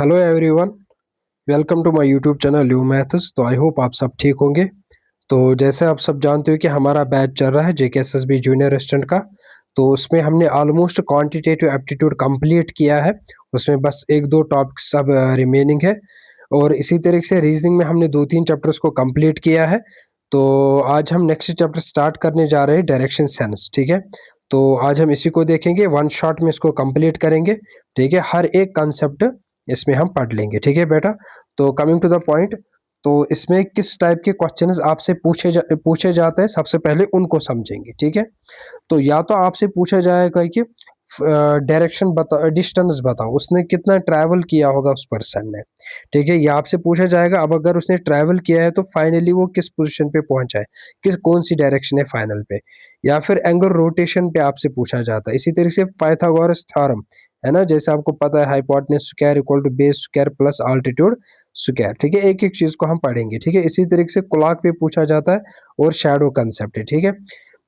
Hello everyone, welcome to my YouTube channel ल्यू maths. तो I hope आप सब ठीक होंगे। तो जैसे आप सब जानते हो कि हमारा बैच चल रहा है जेकेएसएसबी जूनियर असिस्टेंट का। तो उसमें हमने ऑलमोस्ट क्वांटिटेटिव एप्टीट्यूड कंप्लीट किया है। उसमें बस एक दो टॉपिक्स सब रिमेनिंग है। और इसी तरीके से रीजनिंग में हमने दो तीन चैप्टर्स को कंप्लीट किया है। तो आज हम नेक्स्ट चैप्टर स्टार्ट करने जा रहे हैं, डायरेक्शन सेंस। ठीक है, तो आज हम इसी को देखेंगे, वन शॉट में इसको कंप्लीट करेंगे। ठीक है, हर एक कंसेप्ट इसमें हम पढ़ लेंगे। ठीक है बेटा, तो कमिंग टू द पॉइंट, तो इसमें किस टाइप के क्वेश्चंस आपसे पूछे जाते हैं, सबसे पहले उनको समझेंगे। ठीक है, तो या तो आपसे पूछा जाएगा कि डायरेक्शन बताओ, डिस्टेंस बताओ, उसने कितना ट्रैवल किया होगा उस पर्सन ने। ठीक है, ये आपसे पूछा जाएगा। अब अगर उसने ट्रैवल किया है तो फाइनली वो किस पोजीशन पे पहुंचा है, किस कौन सी डायरेक्शन है फाइनल पे। या फिर एंगल रोटेशन पे आपसे पूछा जाता है। इसी तरीके से पाइथागोरस थ्योरम है ना, जैसे आपको पता है hypotenuse square equal to base square plus altitude square. ठीक है, एक एक चीज को हम पढ़ेंगे। ठीक है, इसी तरीके से क्लॉक पे पूछा जाता है और शैडो कंसेप्ट है। ठीक है,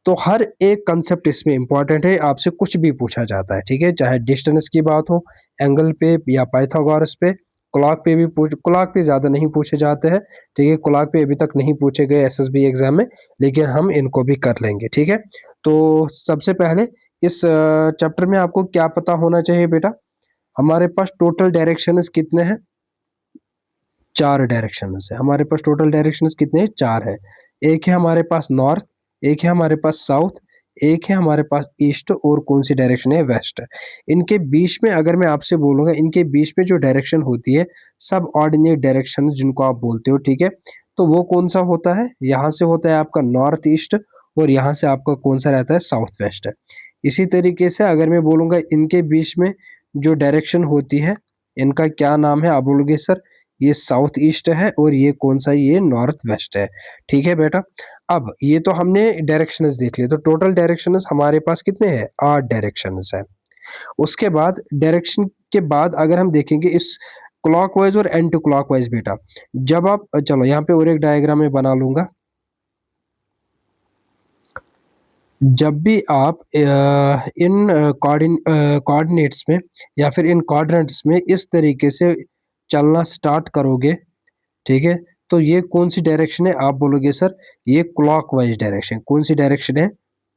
तो हर एक कंसेप्ट इसमें इंपॉर्टेंट है, आपसे कुछ भी पूछा जाता है। ठीक है, चाहे डिस्टेंस की बात हो, एंगल पे या पाइथागोरस पे। क्लॉक पे भी क्लॉक पे ज्यादा नहीं पूछे जाते हैं। ठीक है, क्लॉक पे अभी तक नहीं पूछे गए एसएसबी एग्जाम में, लेकिन हम इनको भी कर लेंगे। ठीक है, तो सबसे पहले इस चैप्टर में आपको क्या पता होना चाहिए बेटा। हमारे पास टोटल डायरेक्शंस कितने हैं? चार डायरेक्शंस है हमारे पास। टोटल डायरेक्शंस कितने हैं? चार है। एक है हमारे पास नॉर्थ, एक है हमारे पास साउथ, एक है हमारे पास ईस्ट, और कौन सी डायरेक्शन है? वेस्ट। इनके बीच में अगर मैं आपसे बोलूंगा, इनके बीच में जो डायरेक्शन होती है, सब ऑर्डिनेट डायरेक्शन जिनको आप बोलते हो। ठीक है, तो वो कौन सा होता है? यहाँ से होता है आपका नॉर्थ ईस्ट, और यहाँ से आपका कौन सा रहता है? South west. इसी तरीके से अगर मैं बोलूंगा इनके बीच में जो डायरेक्शन होती है, इनका क्या नाम है? आप बोलोगे सर ये साउथ ईस्ट है, और ये कौन सा? ये नॉर्थ वेस्ट है। ठीक है बेटा, अब ये तो हमने डायरेक्शंस देख लिए। तो टोटल डायरेक्शंस हमारे पास कितने हैं? 8 डायरेक्शंस है। उसके बाद डायरेक्शन के बाद अगर हम देखेंगे इस क्लॉकवाइज और एंटी क्लॉकवाइज बेटा, जब आप, चलो यहाँ पे और एक डायग्राम में बना लूंगा। जब भी आप इन कोऑर्डिनेट्स में या फिर इन क्वाड्रेंट्स में इस तरीके से चलना स्टार्ट करोगे, ठीक है, तो ये कौन सी डायरेक्शन है? आप बोलोगे सर ये क्लॉकवाइज डायरेक्शन। कौन सी डायरेक्शन है?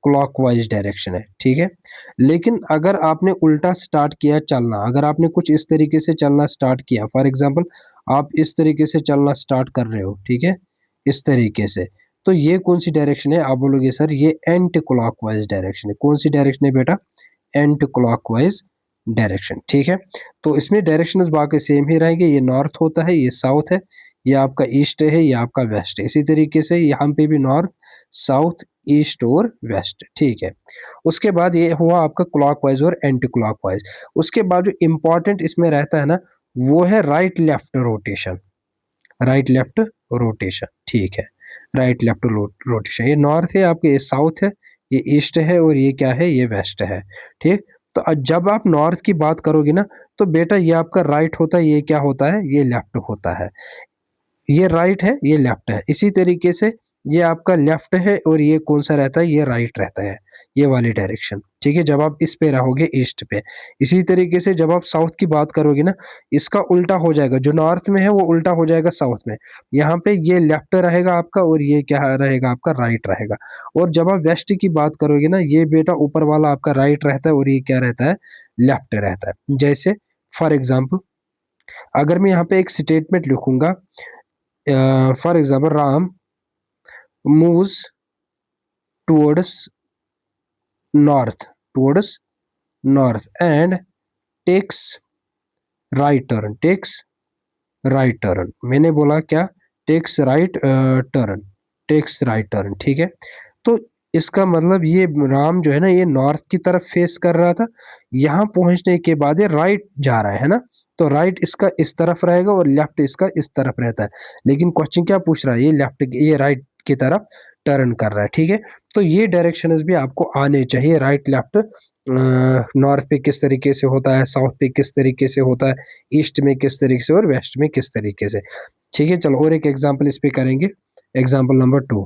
क्लॉकवाइज डायरेक्शन है। ठीक है, लेकिन अगर आपने उल्टा स्टार्ट किया चलना, अगर आपने कुछ इस तरीके से चलना स्टार्ट किया, फॉर एग्जांपल आप इस तरीके से चलना स्टार्ट कर रहे हो, ठीक है, इस तरीके से, तो ये कौन सी डायरेक्शन है? आप बोलोगे सर ये एंटी क्लॉकवाइज डायरेक्शन है। कौन सी डायरेक्शन है बेटा? Anti clockwise direction. ठीक है, तो इसमें डायरेक्शन बाकी सेम ही रहेंगे। ये नॉर्थ होता है, ये साउथ है, ये आपका ईस्ट है, ये आपका वेस्ट है। इसी तरीके से यहाँ पे भी नॉर्थ, साउथ, ईस्ट और वेस्ट। ठीक है, उसके बाद ये हुआ आपका क्लॉकवाइज और एंटी क्लॉकवाइज। उसके बाद जो इंपॉर्टेंट इसमें रहता है ना, वो है right left rotation. Right left rotation, ठीक है, राइट लेफ्ट रोटेशन। ये नॉर्थ है आपके, ये साउथ है, ये ईस्ट है, और ये क्या है? ये वेस्ट है। ठीक, तो जब आप नॉर्थ की बात करोगे ना, तो बेटा ये आपका राइट होता है, ये क्या होता है? ये लेफ्ट होता है। ये राइट है, ये लेफ्ट है। इसी तरीके से ये आपका लेफ्ट है, और ये कौन सा रहता है? ये राइट रहता है, ये वाली डायरेक्शन। ठीक है, जब आप इस पे रहोगे ईस्ट पे। इसी तरीके से जब आप साउथ की बात करोगे ना, इसका उल्टा हो जाएगा। जो नॉर्थ में है वो उल्टा हो जाएगा साउथ में। यहाँ पे ये लेफ्ट रहेगा आपका, और ये क्या रहेगा? आपका राइट रहेगा। और जब आप वेस्ट की बात करोगे ना, ये बेटा ऊपर वाला आपका राइट रहता है, और ये क्या रहता है? लेफ्ट रहता है। जैसे फॉर एग्जाम्पल अगर मैं यहाँ पे एक स्टेटमेंट लिखूंगा, for example Ram moves towards north, towards north and takes right turn। मैंने बोला क्या? Takes right turn, takes right turn. ठीक है, तो इसका मतलब ये राम जो है ना, ये नॉर्थ की तरफ फेस कर रहा था। यहाँ पहुंचने के बाद ये राइट जा रहा है ना, तो राइट इसका इस तरफ रहेगा और लेफ्ट इसका इस तरफ रहता है। लेकिन क्वेश्चन क्या पूछ रहा है? ये लेफ्ट, ये राइट की तरफ टर्न कर रहा है। ठीक है, तो ये डायरेक्शंस भी आपको आने चाहिए, राइट लेफ्ट। नॉर्थ पे किस तरीके से होता है, साउथ पे किस तरीके से होता है, ईस्ट में किस तरीके से, और वेस्ट में किस तरीके से। ठीक है, चलो और एक एग्जांपल इस पे करेंगे। एग्जांपल नंबर 2,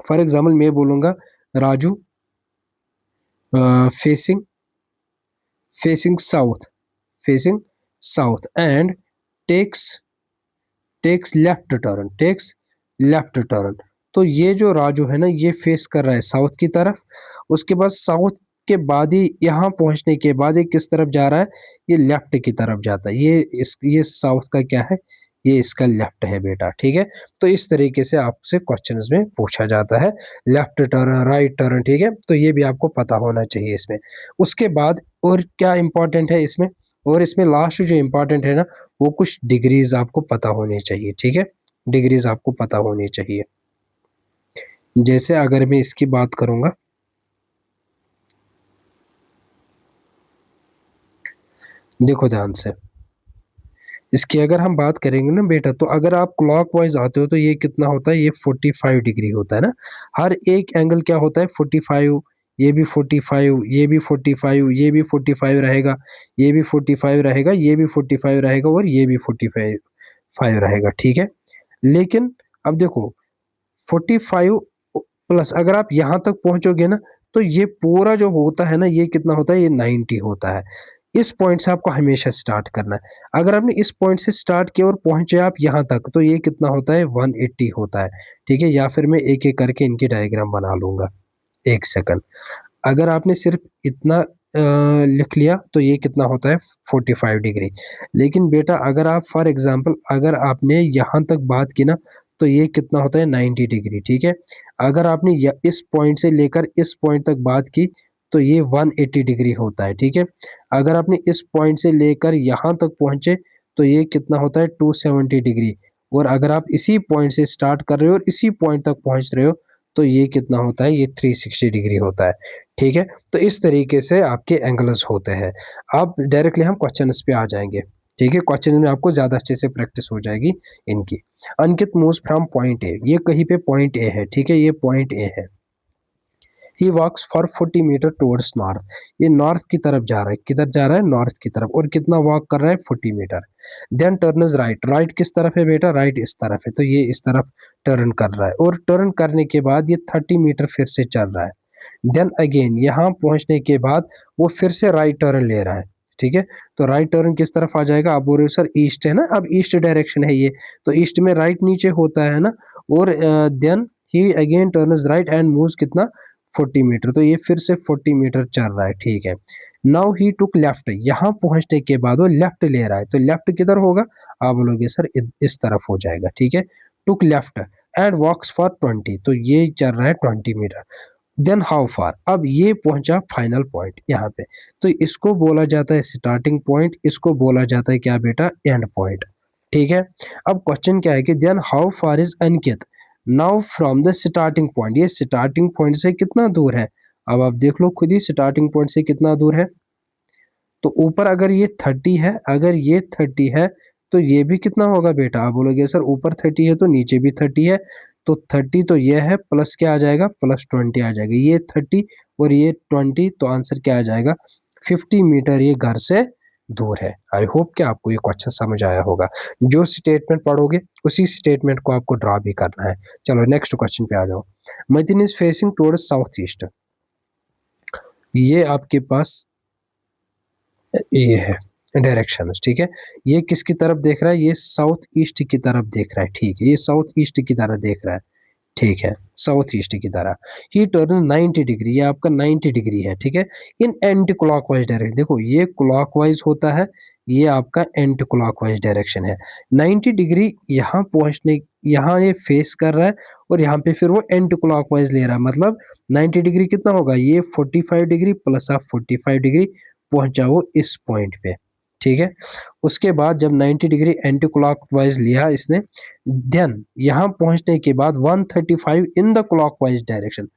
फॉर एग्जांपल मैं बोलूंगा Raju facing facing south, facing south and takes takes left turn. तो ये जो राजू है ना, ये फेस कर रहा है साउथ की तरफ। उसके बाद साउथ के बाद ही यहाँ पहुंचने के बाद ये किस तरफ जा रहा है, ये लेफ्ट की तरफ जाता है। ये साउथ का क्या है, ये इसका लेफ्ट है बेटा, ठीक है। तो इस तरीके से आपसे क्वेश्चंस में पूछा जाता है, लेफ्ट टर्न, राइट टर्न, ठीक है। तो ये भी आपको पता होना चाहिए इसमें। उसके बाद और क्या इंपॉर्टेंट है इसमें, और इसमें लास्ट जो इंपॉर्टेंट है ना, वो कुछ डिग्रीज आपको पता होनी चाहिए, ठीक है। डिग्रीज आपको पता होनी चाहिए। जैसे अगर मैं इसकी बात करूंगा, देखो ध्यान से, इसकी अगर हम बात करेंगे ना बेटा, तो अगर आप क्लॉकवाइज आते हो तो ये कितना होता है, ये 45 डिग्री होता है ना। हर एक एंगल क्या होता है, 45। ये भी 45, ये भी 45, ये भी 45 रहेगा, ये भी 45 रहेगा, ये भी 45 रहेगा, और ये भी 45 रहेगा, ठीक है। लेकिन अब देखो, 45 प्लस अगर आप यहाँ तक पहुंचोगे ना, तो ये पूरा जो होता है ना, ये कितना होता है, ये 90 होता है। इस पॉइंट से आपको हमेशा स्टार्ट करना है। अगर आपने इस पॉइंट से स्टार्ट किया और पहुंचे आप यहाँ तक, तो ये कितना होता है, 180 होता है, ठीक है। या फिर मैं एक एक करके इनकी डायग्राम बना लूंगा, एक सेकंड। अगर आपने सिर्फ इतना लिख लिया तो ये कितना होता है, 45 डिग्री। लेकिन बेटा अगर आप फॉर एग्जांपल अगर आपने यहाँ तक बात की ना, तो ये कितना होता है, 90 डिग्री, ठीक है। अगर आपने इस पॉइंट से लेकर इस पॉइंट तक बात की, तो ये 180 डिग्री होता है, ठीक है। अगर आपने इस पॉइंट से लेकर यहाँ तक पहुंचे, तो ये कितना होता है, 270 डिग्री। और अगर आप इसी पॉइंट से स्टार्ट कर रहे हो और इसी पॉइंट तक पहुंच रहे हो, तो ये कितना होता है, ये 360 डिग्री होता है, ठीक है। तो इस तरीके से आपके एंगल्स होते हैं। अब डायरेक्टली हम क्वेश्चंस पे आ जाएंगे, ठीक है। क्वेश्चन में आपको ज्यादा अच्छे से प्रैक्टिस हो जाएगी इनकी। अंकित मूव्स फ्रॉम पॉइंट ए, ये कहीं पे पॉइंट ए है, ठीक है, ये पॉइंट ए है। ही वॉक्स फॉर 40 मीटर टूवर्ड्स नॉर्थ, ये नॉर्थ की तरफ जा रहा है, किधर जा रहा है, नॉर्थ की तरफ। और कितना वॉक कर रहा है, 40 metre. Then turns right, right किस तरफ है बेटा, राइट इस तरफ है, तो ये इस तरफ टर्न कर रहा है। और टर्न करने के बाद ये 30 मीटर फिर से चल रहा है। देन अगेन यहाँ पहुंचने के बाद वो फिर से राइट टर्न ले रहा है, ठीक है। तो राइट टर्न किस तरफ आ जाएगा, आप बोल रहे हो सर ईस्ट है ना, अब ईस्ट डायरेक्शन है ये, तो ईस्ट में राइट नीचे होता है ना। और then he again turns right and moves कितना, 40 मीटर। तो ये फिर से 40 मीटर चल रहा है, ठीक है। नाउ ही टुक लेफ्ट, यहाँ पहुंचने के बाद वो लेफ्ट ले रहा है, तो लेफ्ट किधर होगा, आप बोलोगे सर इस तरफ हो जाएगा, ठीक है। टुक लेफ्ट एंड वॉक्स फॉर 20, तो ये चल रहा है 20 मीटर। देन हाउ फार, अब ये पहुंचा फाइनल पॉइंट यहाँ पे, तो इसको बोला जाता है स्टार्टिंग पॉइंट, इसको बोला जाता है क्या बेटा, एंड पॉइंट, ठीक है। अब क्वेश्चन क्या है कि then how far is Ankit now from the starting point, ये स्टार्टिंग पॉइंट से कितना दूर है। अब आप देख लो खुद ही, स्टार्टिंग पॉइंट से कितना दूर है। तो ऊपर अगर ये 30 है, अगर ये 30 है, तो ये भी कितना होगा बेटा, आप बोलोगे सर ऊपर 30 है तो नीचे भी 30 है। तो 30 तो ये है, प्लस क्या आ जाएगा, +20 आ जाएगा। ये 30 और ये 20, तो आंसर क्या आ जाएगा, 50 मीटर ये घर से दूर है। आई होप कि आपको ये क्वेश्चन समझ आया होगा। जो स्टेटमेंट पढ़ोगे उसी स्टेटमेंट को आपको ड्रा भी करना है। चलो नेक्स्ट क्वेश्चन पे आ जाओ। Matin is facing towards south east, ये आपके पास ये है डायरेक्शन, ठीक है। ये किसकी तरफ देख रहा है, ये साउथ ईस्ट की तरफ देख रहा है, ठीक है। ये साउथ ईस्ट की तरफ देख रहा है, ठीक है, साउथ ईस्ट की तरह। ही टर्न 90 डिग्री, ये आपका 90 डिग्री है, ठीक है। इन एंटी क्लॉकवाइज डायरेक्शन, देखो ये क्लॉकवाइज होता है, ये आपका एंटी क्लॉकवाइज डायरेक्शन है। 90 डिग्री यहाँ पहुंचने, यहाँ ये फेस कर रहा है, और यहाँ पे फिर वो एंटी क्लॉकवाइज ले रहा है। मतलब 90 डिग्री कितना होगा, ये 45 डिग्री प्लस आप 45 डिग्री पहुंचाओ इस पॉइंट पे, ठीक है। उसके बाद जब 90 डिग्री एंटी क्लॉकवाइज लिया इसने, देन यहाँ पहुंचने के बाद 135 इन द क्लॉकवाइज डायरेक्शन।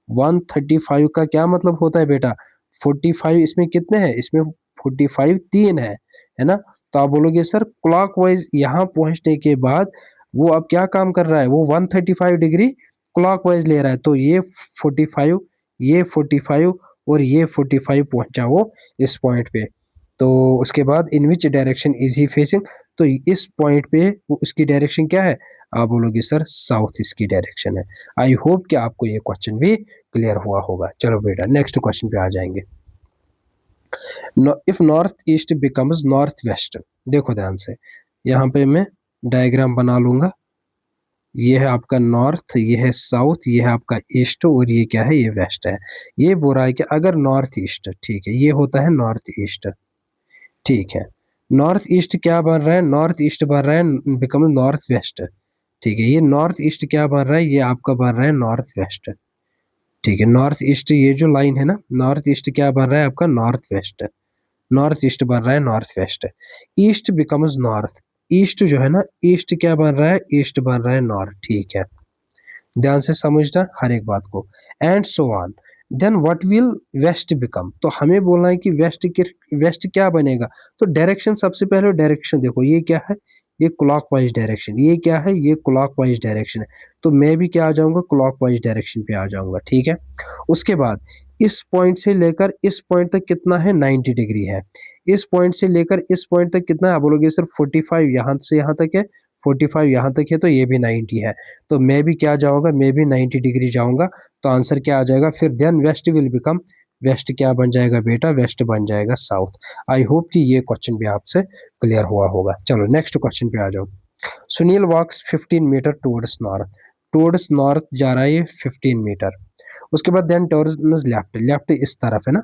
135 का क्या मतलब होता है बेटा, 45 इसमें कितने हैं, इसमें 45 तीन है ना। तो आप बोलोगे सर क्लॉकवाइज यहाँ पहुंचने के बाद वो अब क्या काम कर रहा है, वो 135 डिग्री क्लॉकवाइज ले रहा है। तो ये 45, ये 45 और ये 45 पहुंचा वो इस पॉइंट पे। तो उसके बाद in which direction is he facing, तो इस पॉइंट पे वो उसकी डायरेक्शन क्या है, आप बोलोगे सर साउथ इसकी डायरेक्शन है। आई होप कि आपको ये क्वेश्चन भी क्लियर हुआ होगा। चलो बेटा नेक्स्ट क्वेश्चन पे आ जाएंगे। If north east becomes north waste, देखो ध्यान से, यहाँ पे मैं डायग्राम बना लूंगा। ये है आपका नॉर्थ, ये है साउथ, ये है आपका ईस्ट, और ये क्या है, ये वेस्ट है। ये बोल रहा है कि अगर नॉर्थ ईस्ट, ठीक है, ये होता है नॉर्थ ईस्ट, ठीक है। नॉर्थ ईस्ट क्या बन रहा है, नॉर्थ ईस्ट बन रहा है बिकम नॉर्थ वेस्ट, ठीक है। ये नॉर्थ ईस्ट क्या बन रहा है, ये आपका बन रहा है नॉर्थ वेस्ट, ठीक है। नॉर्थ ईस्ट ये जो लाइन है ना, नॉर्थ ईस्ट क्या बन रहा है आपका नॉर्थ वेस्ट, नॉर्थ ईस्ट बन रहा है north west. East becomes north, east जो है ना, ईस्ट क्या बन रहा है, ईस्ट बन रहा है नॉर्थ, ठीक है। ध्यान से समझना हर एक बात को। And so on, then what will west become, तो हमें बोलना है कि वेस्ट क्या बनेगा। तो डायरेक्शन, सबसे पहले डायरेक्शन देखो, ये क्या है, ये क्लॉकवाइज डायरेक्शन, ये क्या है, ये क्लॉकवाइज डायरेक्शन है। तो मैं भी क्या आ जाऊंगा, क्लॉकवाइज डायरेक्शन पे आ जाऊंगा, ठीक है। उसके बाद इस पॉइंट से लेकर इस पॉइंट तक कितना है, 90 डिग्री है। इस पॉइंट से लेकर इस पॉइंट तक कितना है, आप बोलोगे सर 45, यहाँ से यहाँ तक है, 45 यहाँ तक है, तो ये भी 90 है। तो मैं भी क्या जाऊंगा, मैं भी 90 डिग्री जाऊंगा। तो आंसर क्या आ जाएगा फिर, then west will become, west क्या बन जाएगा बेटा, वेस्ट बन जाएगा साउथ। आई होप कि ये क्वेश्चन भी आपसे क्लियर हुआ होगा। चलो नेक्स्ट क्वेश्चन पे आ जाओ। Sunil walks 15 metre towards north, towards north जा रहा है ये 15 मीटर। उसके बाद देन टर्न्स लेफ्ट, लेफ्ट इस तरफ है ना,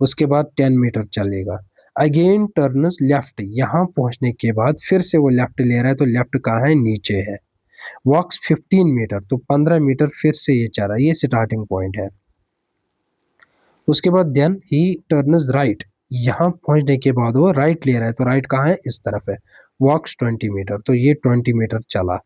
उसके बाद 10 मीटर चलेगा। अगेन टर्न्स लेफ्ट, यहाँ पहुंचने के बाद फिर से वो लेफ्ट ले रहा है, तो लेफ्ट कहाँ है, नीचे है। वॉक्स 15 मीटर, तो 15 मीटर फिर से ये चल रहा है, ये स्टार्टिंग पॉइंट है। उसके बाद देन ही टर्न्स राइट, यहाँ पहुंचने के बाद वो राइट ले रहा है, तो राइट कहाँ है, इस तरफ है। वॉक्स 20 मीटर, तो ये 20 मीटर चला।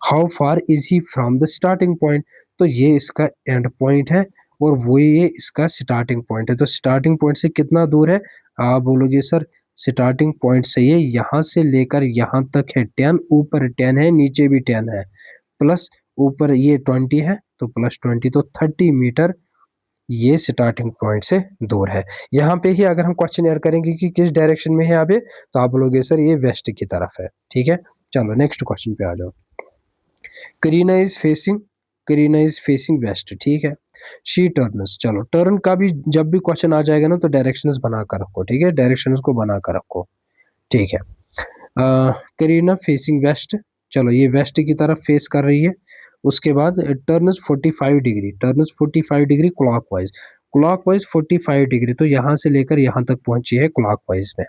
How far is he from the starting point, तो ये इसका एंड पॉइंट है, और वो ये इसका स्टार्टिंग पॉइंट है। तो स्टार्टिंग पॉइंट से कितना दूर है, आप बोलोगे सर स्टार्टिंग पॉइंट से ये यहाँ से लेकर यहाँ तक है 10, ऊपर 10 है, नीचे भी 10 है, प्लस ऊपर ये 20 है, तो प्लस 20, तो 30 मीटर ये स्टार्टिंग पॉइंट से दूर है। यहाँ पे ही अगर हम क्वेश्चन ऐड करेंगे कि किस डायरेक्शन में है अभी, तो आप बोलोगे सर ये वेस्ट की तरफ है, ठीक है। चलो नेक्स्ट क्वेश्चन पे आ जाओ। Kareena is facing, Kareena is facing west, ठीक है। शी टर्न्स, चलो टर्न का भी जब भी क्वेश्चन आ जाएगा ना, तो डायरेक्शंस बना कर रखो, ठीक है, डायरेक्शंस को बना कर रखो, ठीक है। करीना फेसिंग वेस्ट, चलो ये वेस्ट की तरफ फेस कर रही है। उसके बाद turns 45 degree, turns 45 degree clockwise, clockwise 45 degree, तो यहाँ से लेकर यहाँ तक पहुंची है क्लॉकवाइज में।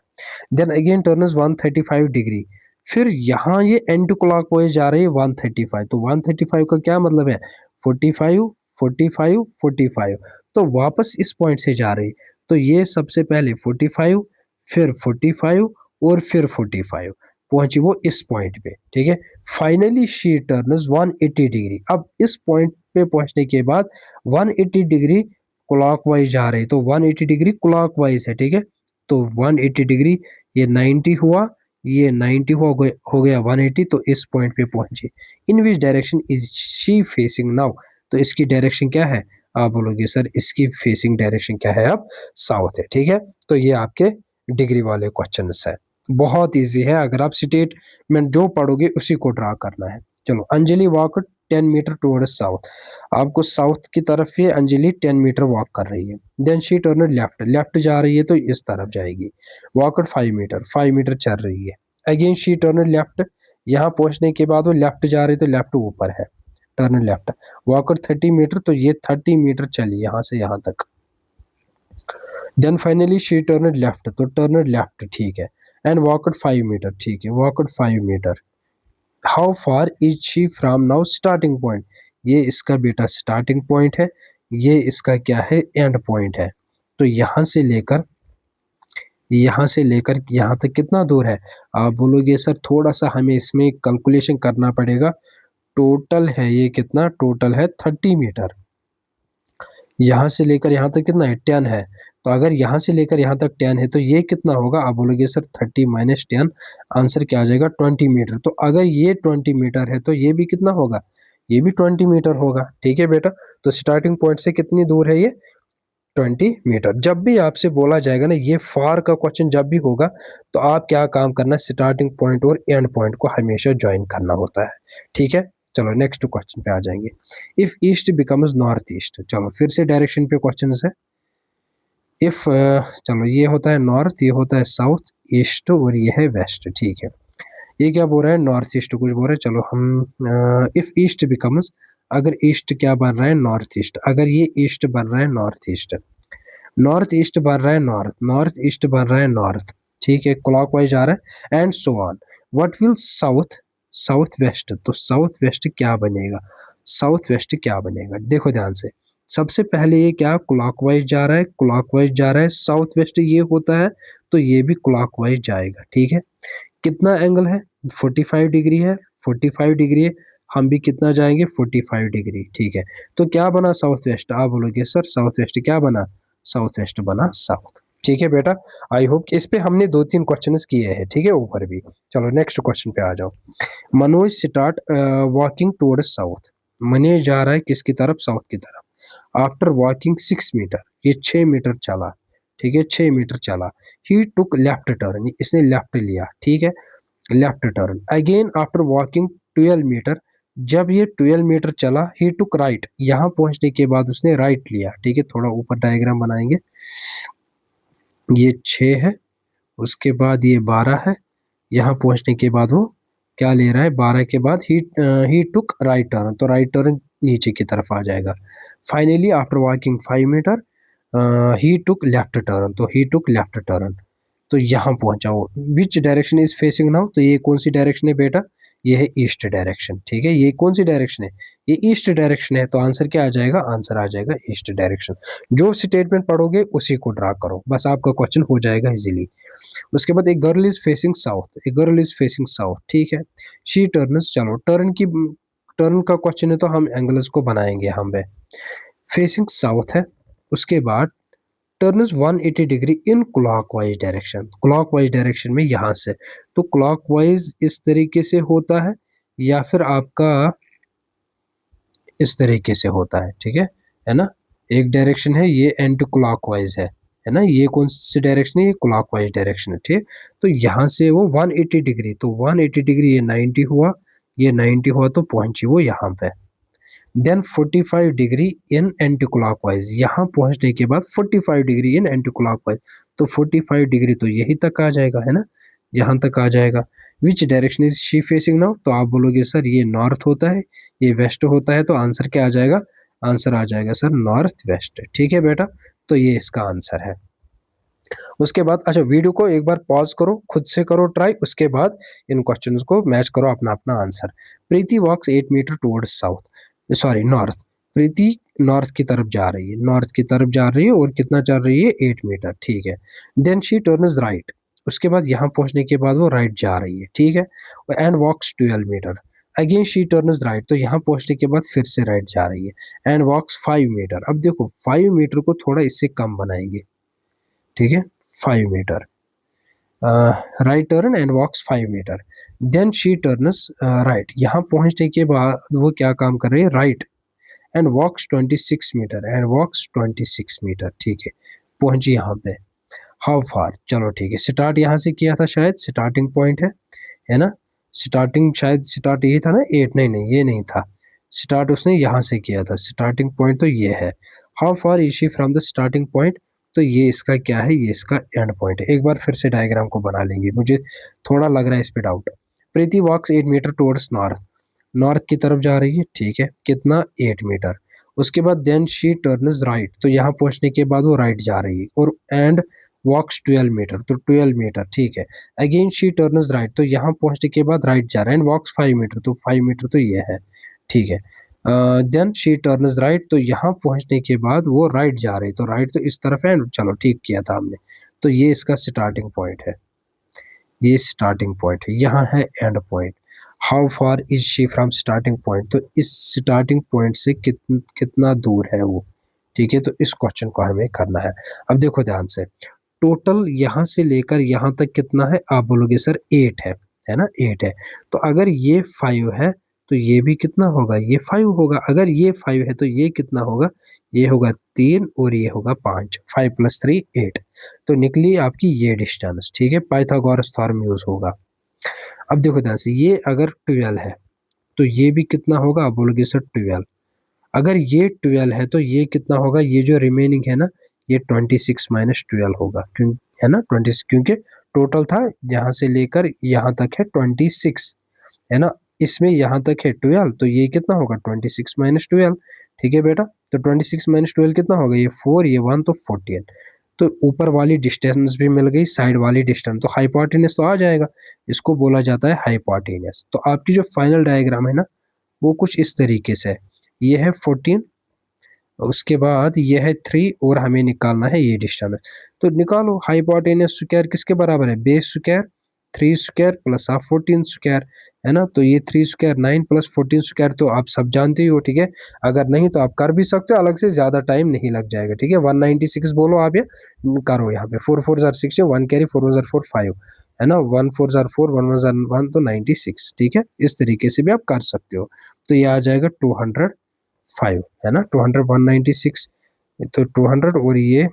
देन अगेन टर्न्स 135 डिग्री, फिर यहाँ ये एंटी क्लॉकवाइज जा रही है 135, तो 135 का क्या मतलब है, 45 45 45, तो वापस इस पॉइंट से जा रही। तो ये सबसे पहले 45, फिर 45, और फिर 45 पहुंची वो इस पॉइंट पे, ठीक है। फाइनली शी टर्न्स 180 डिग्री, अब इस पॉइंट पे पहुंचने के बाद 180 डिग्री क्लॉकवाइज जा रही, तो 180 डिग्री क्लॉकवाइज है, ठीक है। तो 180 डिग्री, ये 90 हुआ, ये 90 हो गया 180, तो इस पॉइंट पे पहुंची। In which direction is she facing now, तो इसकी डायरेक्शन क्या है, आप बोलोगे सर इसकी फेसिंग डायरेक्शन क्या है, अब साउथ है, ठीक है। तो ये आपके डिग्री वाले क्वेश्चंस है, बहुत इजी है, अगर आप स्टेटमेंट जो पढ़ोगे उसी को ड्रा करना है। चलो Anjali walk 10 metre towards south, आपको साउथ की तरफ ये अंजलि 10 मीटर वॉक कर रही है। Then she turn left, left जा रही है, तो इस तरफ जाएगी। वॉकड 5 मीटर, 5 मीटर चल रही है। अगेन शी टर्न लेफ्ट, यहाँ पहुंचने के बाद वो लेफ्ट जा रही है, तो लेफ्ट ऊपर है, टर्न लेफ्ट। वॉकड 30 मीटर, तो ये 30 मीटर चली यहाँ से यहाँ तक। Then finally she turn left, तो टर्न लेफ्ट, ठीक है। एंड वॉकड 5 मीटर, ठीक है, walked 5 metre. How far is she from now starting point, ये इसका बेटा स्टार्टिंग पॉइंट है, ये इसका क्या है, एंड पॉइंट है। तो यहाँ से लेकर यहाँ तक कितना दूर है, आप बोलोगे सर थोड़ा सा हमें इसमें कैलकुलेशन करना पड़ेगा। टोटल है ये कितना, टोटल है 30 मीटर। यहाँ से लेकर यहाँ तक कितना है, 10 है। तो अगर यहाँ से लेकर यहाँ तक 10 है, तो ये कितना होगा, आप बोलोगे सर 30 माइनस 10, आंसर क्या आ जाएगा 20 मीटर। तो अगर ये 20 मीटर है, तो ये भी कितना होगा, ये भी 20 मीटर होगा, ठीक है बेटा। तो स्टार्टिंग पॉइंट से कितनी दूर है ये, 20 मीटर। जब भी आपसे बोला जाएगा ना, ये फार का क्वेश्चन जब भी होगा, तो आप क्या काम करना, स्टार्टिंग पॉइंट और एंड पॉइंट को हमेशा ज्वाइन करना होता है, ठीक है। चलो नेक्स्ट क्वेश्चन पे आ जाएंगे। If east becomes north east, चलो फिर से डायरेक्शन पे क्वेश्चन है। इफ चलो ये होता है नॉर्थ, ये होता है साउथ, ईस्ट और ये है वेस्ट, ठीक है। ये क्या बोल रहा है, नॉर्थ ईस्ट कुछ बोल रहा है। चलो हम इफ ईस्ट बिकम्स, अगर ईस्ट क्या बन रहा है, नॉर्थ ईस्ट। अगर ये ईस्ट बन रहा है नॉर्थ ईस्ट, नॉर्थ ईस्ट बन रहा है नॉर्थ, नॉर्थ ईस्ट बन रहा है नॉर्थ, ठीक है, क्लॉकवाइज आ रहा है and so on. What will south, south west, तो साउथ वेस्ट क्या बनेगा, साउथ वेस्ट क्या बनेगा, देखो ध्यान से। सबसे पहले ये क्या क्लॉकवाइज जा रहा है, क्लॉकवाइज जा रहा है, साउथ वेस्ट ये होता है तो ये भी क्लॉकवाइज जाएगा, ठीक है। कितना एंगल है, 45 डिग्री है, 45 डिग्री है, हम भी कितना जाएंगे 45 डिग्री, ठीक है। तो क्या बना साउथ वेस्ट, आप बोलोगे सर साउथ वेस्ट क्या बना, साउथ वेस्ट बना साउथ, ठीक है बेटा। आई होप कि इस पे हमने 2-3 क्वेश्चंस किए हैं, ठीक है, ऊपर भी। चलो नेक्स्ट क्वेश्चन पे आ जाओ। Manoj start walking toward south, Manoj जा रहा है किसकी तरफ, साउथ की तरफ। आफ्टर वॉकिंग 6 मीटर, ये 6 मीटर चला, ठीक है, 6 मीटर चला। ही टुक लेफ्ट टर्न, इसने लेफ्ट लिया, ठीक है, left turn. Again after walking 12 metre, जब ये 12 मीटर चला, ही टुक राइट, यहाँ पहुंचने के बाद उसने राइट लिया, ठीक है। थोड़ा ऊपर डायग्राम बनाएंगे, ये 6 है, उसके बाद ये 12 है, यहाँ पहुंचने के बाद वो क्या ले रहा है, 12 के बाद ही टुक राइट टर्न, तो राइट टर्न नीचे की तरफ आ जाएगा। फाइनली आफ्टर वॉकिंग 5 मीटर ही टुक लेफ्ट टर्न, तो ही टुक लेफ्ट टर्न, तो यहाँ पहुंचा वो। विच डायरेक्शन इज फेसिंग नाउ, तो ये कौन सी डायरेक्शन है बेटा, ये है ईस्ट डायरेक्शन, ठीक है। ये कौन सी डायरेक्शन है, ये ईस्ट डायरेक्शन है, तो आंसर क्या आ जाएगा, आंसर आ जाएगा ईस्ट डायरेक्शन। जो स्टेटमेंट पढ़ोगे उसी को ड्रा करो, बस आपका क्वेश्चन हो जाएगा इजीली। उसके बाद एक गर्ल इज फेसिंग साउथ, एक गर्ल इज फेसिंग साउथ, ठीक है। शी टर्न्स, चलो टर्न की, टर्न का क्वेश्चन है तो हम एंगल्स को बनाएंगे हम पे। फेसिंग साउथ है, उसके बाद turns 180 degree in clockwise direction, clockwise direction में यहाँ से, तो क्लॉकवाइज इस तरीके से होता है या फिर आपका इस तरीके से होता है, ठीक है ना। एक डायरेक्शन है ये एंटी क्लॉकवाइज है ना, ये कौन सी डायरेक्शन है, ये क्लॉकवाइज डायरेक्शन है, ठीक। तो यहाँ से वो 180 डिग्री, तो 180 डिग्री ये 90 हुआ, ये 90 हुआ, तो पहुंची वो यहाँ पे। Then 45 degree in anticlockwise, यहाँ पहुंचने के बाद 45 डिग्री इन एंटी क्लॉकवाइज, तो 45 डिग्री तो यही तक आ जाएगा, है ना, यहाँ तक आ जाएगा। विच direction is she facing now, तो आप बोलोगे सर ये नॉर्थ होता है, ये वेस्ट होता है, तो आंसर क्या आ जाएगा, आंसर आ जाएगा सर नॉर्थ वेस्ट, ठीक है बेटा। तो ये इसका आंसर है। उसके बाद अच्छा वीडियो को एक बार पॉज करो, खुद से करो ट्राई, उसके बाद इन क्वेश्चंस को मैच करो अपना अपना answer. Preeti walks 8 metre towards south, sorry north, Preeti north की तरफ जा रही है, नॉर्थ की तरफ जा रही है और कितना चल रही है, 8 मीटर, ठीक है। देन शी टर्न्स राइट, उसके बाद यहाँ पहुंचने के बाद वो राइट जा रही है, ठीक है। And walks 12 metre, again she turns right, तो यहाँ पहुंचने के बाद फिर से राइट जा रही है। एंड वॉक्स 5 मीटर, अब देखो 5 मीटर को थोड़ा इससे कम बनाएंगे, ठीक है, 5 metre, right turn and walks 5 metre. Then she turns right, यहाँ पहुंचने के बाद वो क्या काम कर रही है, right, and walks 26 metre, and walks 26 metre, ठीक है, पहुंची यहाँ पे। हाउ फार, चलो ठीक है, स्टार्ट यहाँ से किया था शायद, स्टार्टिंग पॉइंट है ना, स्टार्टिंग शायद स्टार्ट यही था ना 8, नहीं नहीं ये नहीं था, स्टार्ट उसने यहाँ से किया था, स्टार्टिंग पॉइंट तो ये है। How far is she from the starting point, तो ये इसका क्या है, ये इसका एंड पॉइंट है। एक बार फिर से डायग्राम को बना लेंगे, मुझे थोड़ा लग रहा है इस पे डाउट। प्रीति walks 8 metre towards north, north की तरफ जा रही है, ठीक है, कितना 8 मीटर। उसके बाद देन शी टर्न्स राइट, तो यहाँ पहुंचने के बाद वो राइट जा रही है, और एंड वॉक्स 12 मीटर, तो 12 मीटर, ठीक है। अगेन शी टर्न्स राइट, तो यहाँ पहुंचने के बाद राइट जा रहा है, एंड वॉक्स 5 मीटर, तो 5 मीटर तो ये है, ठीक है। देन शी टर्न्स राइट, तो यहाँ पहुंचने के बाद वो राइट जा रही, तो राइट तो इस तरफ है, चलो ठीक किया था हमने। तो ये इसका स्टार्टिंग पॉइंट है, ये स्टार्टिंग पॉइंट है, यहाँ है and point. How far is she from starting point, तो इस स्टार्टिंग पॉइंट से कितना दूर है वो, ठीक है। तो इस क्वेश्चन को हमें करना है। अब देखो ध्यान से, टोटल यहाँ से लेकर यहाँ तक कितना है, आप बोलोगे सर 8 है ना, 8 है। तो अगर ये 5 है तो ये भी कितना होगा, ये 5 होगा। अगर ये 5 है तो ये कितना होगा, ये होगा 3 और ये होगा 5, 5 + 3 8, तो निकली आपकी ये डिस्टेंस, ठीक है। पाइथागोरस थ्योरम यूज होगा। अब देखो ध्यान से, ये अगर 12 है तो ये भी कितना होगा, आप बोलोगे सर 12। अगर ये 12 है तो ये कितना होगा, ये जो रिमेनिंग है ना, ये 26 माइनस 12 होगा, क्यों है ना 26, क्योंकि टोटल था यहाँ से लेकर यहाँ तक है 26, है ना, इसमें यहाँ तक है 12, तो ये कितना होगा 26 माइनस 12। ठीक है बेटा, तो 26 माइनस 12 कितना होगा, ये 4 ये 1 तो 14। तो ऊपर वाली डिस्टेंस भी मिल गई, साइड वाली डिस्टेंस, तो हाइपोटेनस तो आ जाएगा, इसको बोला जाता है हाइपोटेनस। तो आपकी जो फाइनल डायग्राम है ना वो कुछ इस तरीके से है, ये है 14, उसके बाद ये है 3 और हमें निकालना है ये डिस्टेंस। तो निकालो, हाइपोटेनस स्क्वायर किसके बराबर है, बेस स्क्वायर 3 स्क्वायर प्लस आप 14 स्क्वायर, है ना, तो ये 3 स्क्वायर 9 प्लस 14 स्क्वायर तो आप सब जानते ही हो। ठीक है, अगर नहीं तो आप कर भी सकते हो अलग से, ज़्यादा टाइम नहीं लग जाएगा। ठीक है, 196 बोलो आप, ये करो यहाँ पे, 4 4 जार 6, 1 कैरी 4 1 जार 4 5, है ना, 1 4 जार 4 1 1 जार 1 तो 96। ठीक है, इस तरीके से भी आप कर सकते हो। तो ये आ जाएगा 205, है ना, 200 196, तो 200 और ये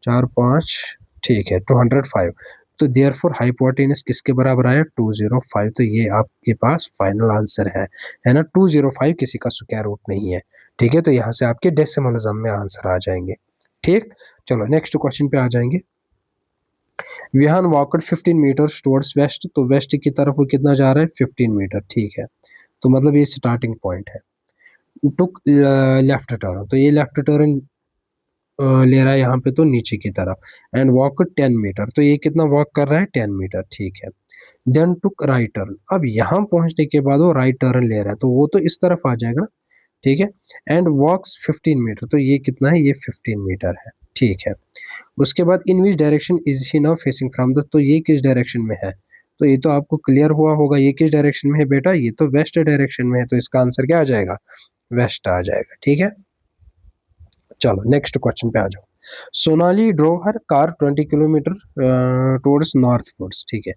4 5, ठीक है 205। तो देयरफॉर हाइपोटेनस किसके बराबर आया 205, तो ये आपके पास फाइनल आंसर है ना, 205 किसी का स्क्वायर रूट नहीं है। ठीक है, तो यहाँ से आपके डेसिमल सम में आंसर आ जाएंगे। ठीक, चलो नेक्स्ट क्वेश्चन पे आ जाएंगे। Vihaan walked 15 metre towards west, तो वेस्ट की तरफ वो कितना जा रहा है 15 मीटर। ठीक है, तो मतलब ये स्टार्टिंग पॉइंट है। टुक लेफ्ट टर्न, तो ये लेफ्ट टर्न ले रहा है यहाँ पे तो नीचे की तरफ, एंड वॉक 10 मीटर, तो ये कितना वॉक कर रहा है 10 मीटर। ठीक है, देन टुक राइट टर्न, अब यहाँ पहुंचने के बाद वो राइट टर्न ले रहा है तो वो तो इस तरफ आ जाएगा। ठीक है, एंड वॉक्स 15 मीटर, तो ये कितना है, ये 15 मीटर है। ठीक है, उसके बाद in which direction is he now facing from the, तो ये किस डायरेक्शन में है, तो ये तो आपको क्लियर हुआ होगा, ये किस डायरेक्शन में है बेटा, ये तो वेस्ट डायरेक्शन में है, तो इसका आंसर क्या आ जाएगा, वेस्ट आ जाएगा। ठीक है, चलो नेक्स्ट क्वेश्चन पे आ जाओ। Sonali drove her car 20 kilometre towards north woods, ठीक है,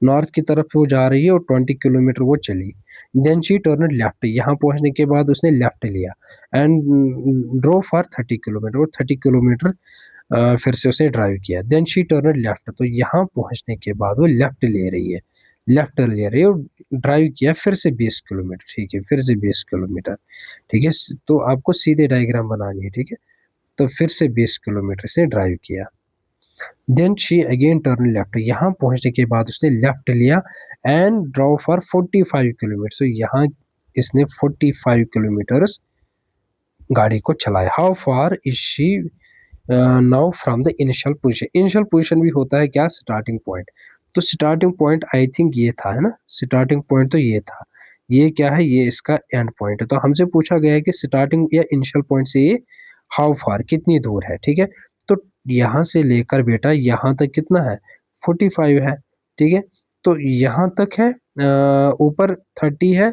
नॉर्थ की तरफ वो जा रही है और 20 किलोमीटर वो चली। देन शी टर्न लेफ्ट, यहाँ पहुंचने के बाद उसने लेफ्ट लिया, एंड ड्रो फॉर 30 किलोमीटर, और 30 किलोमीटर फिर से उसने ड्राइव किया। देन शी टर्न लेफ्ट, तो यहाँ पहुंचने के बाद वो लेफ्ट ले रही है, लेफ्ट ले रही है और ड्राइव किया फिर से 20 किलोमीटर। ठीक है, फिर से 20 किलोमीटर। ठीक है, तो आपको सीधे डायग्राम बनानी है। ठीक है, तो फिर से 20 किलोमीटर से ड्राइव किया। Then she again turn left, यहाँ पहुंचने के बाद उसने लेफ्ट लिया एंड ड्राइव फॉर 45 किलोमीटर, तो यहाँ इसने 45 किलोमीटर गाड़ी को चलाया। How far is she now from the initial position, initial position भी होता है क्या, स्टार्टिंग पॉइंट, तो स्टार्टिंग पॉइंट आई थिंक ये था, है ना, स्टार्टिंग पॉइंट तो ये था, ये क्या है, ये इसका एंड पॉइंट है। तो हमसे पूछा गया है कि स्टार्टिंग या इनिशियल पॉइंट से ये हाउ फार कितनी दूर है। ठीक है, तो यहाँ से लेकर बेटा यहाँ तक कितना है 45 है। ठीक है, तो यहाँ तक है, ऊपर 30 है,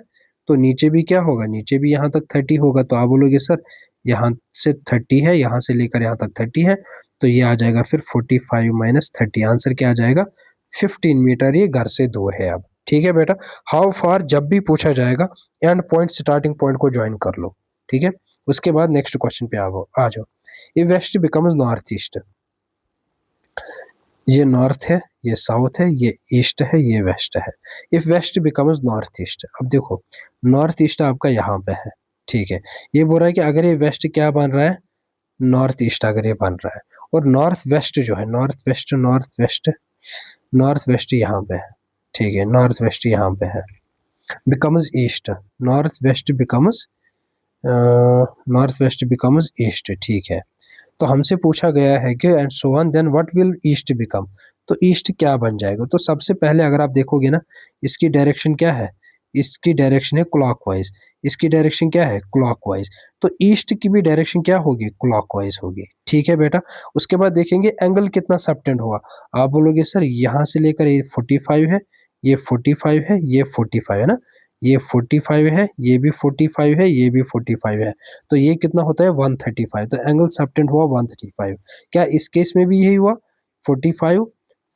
तो नीचे भी क्या होगा, नीचे भी यहाँ तक 30 होगा। तो आप बोलोगे सर यहाँ से 30 है, यहाँ से लेकर यहाँ तक 30 है, तो ये आ जाएगा फिर 45 माइनस 30, आंसर क्या आ जाएगा 15 मीटर ये घर से दूर है अब। ठीक है बेटा, हाउ फार जब भी पूछा जाएगा एंड पॉइंट स्टार्टिंग पॉइंट को ज्वाइन कर लो। ठीक है, उसके बाद नेक्स्ट क्वेश्चन पे आ जाओ। ये वेस्ट बिकम्स नॉर्थ ईस्ट, ये नॉर्थ है, ये साउथ है, ये ईस्ट है, ये वेस्ट है। If west becomes north east, अब देखो नॉर्थ ईस्ट आपका यहाँ पे है। ठीक है, ये बोल रहा है कि अगर ये वेस्ट क्या बन रहा है, नॉर्थ ईस्ट अगर ये बन रहा है, और नॉर्थ वेस्ट जो है, north west north west, north west यहाँ पे है। ठीक है, नॉर्थ वेस्ट यहाँ पे है, becomes east, north west becomes north west becomes east. ठीक है, तो हमसे पूछा गया है कि and so on then what will east become, तो ईस्ट क्या बन जाएगा। तो सबसे पहले अगर आप देखोगे ना, इसकी डायरेक्शन क्या है, इसकी डायरेक्शन है क्लॉकवाइज, इसकी डायरेक्शन क्या है क्लॉकवाइज, तो ईस्ट की भी डायरेक्शन क्या होगी क्लॉकवाइज होगी। ठीक है बेटा, उसके बाद देखेंगे एंगल कितना सबटेंड हुआ। आप बोलोगे सर यहाँ से लेकर ये 45 है, ये 45 है, ये 45 है ना, ये 45 है, ये भी 45 है, ये भी 45 है, तो ये कितना होता है 135, तो एंगल सबटेंड हुआ 135। क्या इस केस में भी यही हुआ 45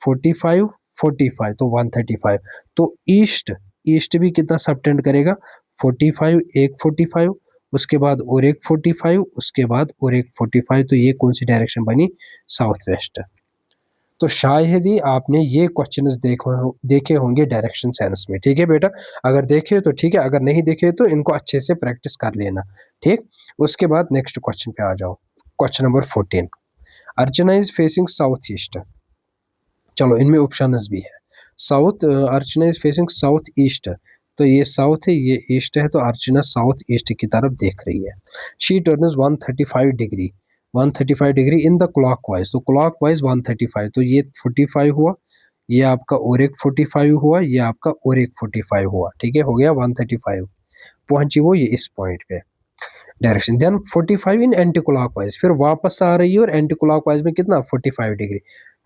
45 45, तो 135। तो ईस्ट ईस्ट भी कितना सबटेंड करेगा 45, एक 45, उसके बाद और एक 45, उसके बाद और एक 45, तो ये कौन सी डायरेक्शन बनी साउथ वेस्ट। तो शायद ही आपने ये क्वेश्चंस देखे होंगे डायरेक्शन सेंस में। ठीक है बेटा, अगर देखे तो ठीक है, अगर नहीं देखे तो इनको अच्छे से प्रैक्टिस कर लेना। ठीक, उसके बाद नेक्स्ट क्वेश्चन पे आ जाओ। Question number 14, Archana is facing south east. चलो इनमें ऑप्शंस भी है। South, Archana is facing south east, तो ये साउथ है, ये ईस्ट है, तो अर्चना साउथ ईस्ट की तरफ देख रही है। She turns 135 degree, 135 degree in the clockwise, तो क्लॉकवाइज 135, तो ये 45 हुआ, ये आपका और एक 45 हुआ, ये आपका और एक 45 हुआ, ठीक है, हो गया 135। पहुंची वो ये इस पॉइंट पे डायरेक्शन, देन 45 इन एंटी क्लॉकवाइज, फिर वापस आ रही है, और एंटी क्लॉकवाइज में कितना 45 डिग्री,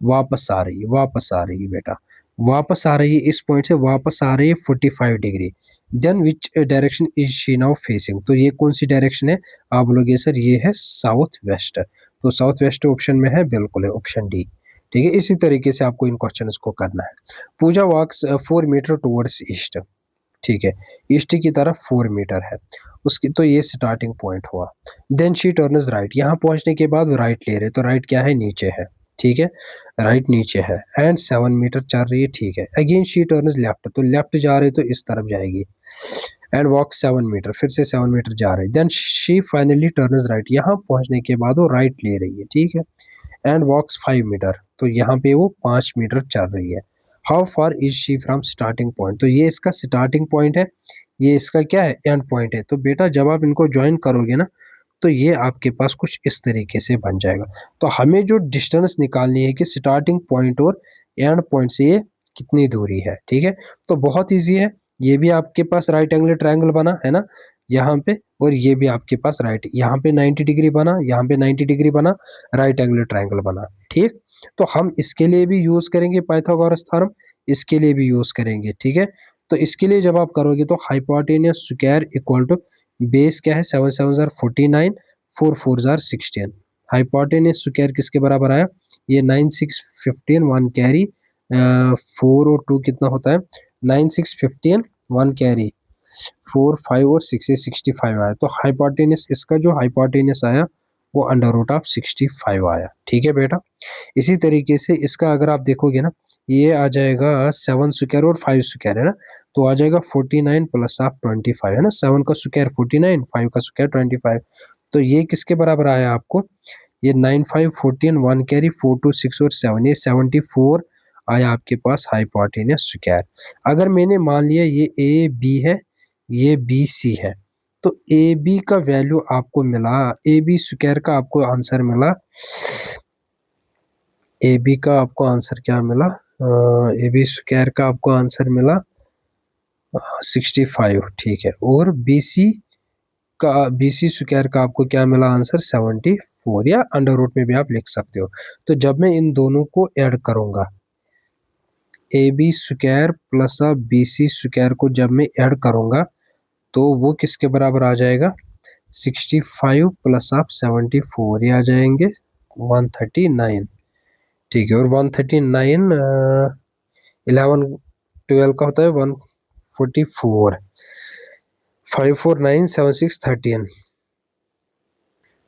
वापस आ रही है, वापस आ रही है बेटा, वापस आ रही है इस पॉइंट से, वापस आ रही है 45 degree. Then which direction is she now facing, तो ये कौन सी डायरेक्शन है, आप बोलोगे सर ये है साउथ वेस्ट, तो साउथ वेस्ट ऑप्शन में है, बिल्कुल है ऑप्शन डी, ठीक है। इसी तरीके से आपको इन क्वेश्चन को करना है। पूजा वॉक्स 4 मीटर टुवर्ड्स ईस्ट, ठीक है, ईस्ट की तरफ 4 मीटर है उसकी, तो ये स्टार्टिंग पॉइंट हुआ। देन शी टर्न्स राइट, यहाँ पहुंचने के बाद राइट ले रहे, तो राइट क्या है, नीचे है, ठीक है, राइट नीचे है, एंड 7 मीटर चल रही है, ठीक है। अगेन शी टर्न्स लेफ्ट, तो लेफ्ट जा रहे तो इस तरफ जाएगी, एंड वॉक 7 मीटर, फिर से 7 मीटर जा रही, then she finally turns right, यहाँ पहुंचने के बाद वो राइट ले रही है, ठीक है, एंड वॉक्स 5 मीटर, तो यहाँ पे वो 5 मीटर चल रही है। How far is she from starting point, तो ये इसका स्टार्टिंग पॉइंट है, ये इसका क्या है, एंड पॉइंट है। तो बेटा जब आप इनको ज्वाइन करोगे ना, तो ये आपके पास कुछ इस तरीके से बन जाएगा। तो हमें जो डिस्टेंस निकालनी है कि स्टार्टिंग पॉइंट और एंड पॉइंट से ये कितनी दूरी है, ठीक है। तो बहुत ईजी है, ये भी आपके पास राइट एंगल ट्रायंगल बना है ना यहाँ पे, और ये भी आपके पास राइट, यहाँ पे 90 डिग्री बना, यहाँ पे 90 डिग्री बना, राइट एंगल ट्रायंगल बना, ठीक। तो हम इसके लिए भी यूज करेंगे पाइथागोरस थ्योरम, इसके लिए भी यूज करेंगे, ठीक है। तो इसके लिए जब आप करोगे तो hypotenuse square equal to base क्या है, 7 7 जार 49, 4 4 जार 16, हाइपोटेन्यूस स्क्वायर किसके बराबर आया, ये 9 6 15 1 कैरी, 4 और 2 कितना होता है, 9 6 15 1 कैरी, 4 5 और 6 से 65 आया। तो हाइपोटेन्यूस, इसका जो हाइपोटेन्यूस आया वो अंडर रूट ऑफ 65 आया, ठीक है बेटा। इसी तरीके से इसका अगर आप देखोगे ना, ये आ जाएगा 7 स्क्वायर और 5 स्क्वायर है ना, तो आ जाएगा 49 प्लस ऑफ 25 है ना, 7 का स्क्वायर 49, 5 का स्क्वायर 25, तो ये किसके बराबर आया आपको, ये 9 5 14 1 कैरी 4 2 6 और 7, ये 74 आया आपके पास हाइपोटेन्यूस स्क्वायर। अगर मैंने मान लिया ये ए बी है, ये बी सी है, तो ए बी का वैल्यू आपको मिला, ए बी स्क्वायर का आपको आंसर मिला, ए बी का आपको आंसर क्या मिला, ए बी स्क्वायर का आपको आंसर मिला 65, ठीक है, और बी सी का, बी सी स्क्वायर का आपको क्या मिला आंसर 74, या अंडर रूट में भी आप लिख सकते हो। तो जब मैं इन दोनों को ऐड करूंगा, A B square plus B C square को जब मैं ऐड करूंगा, तो वो किसके बराबर आ जाएगा, 65 प्लस आप 74, ये आ जाएंगे 139, ठीक है, और 139 11 12 का होता है 144, 5 4 9 7 6 13,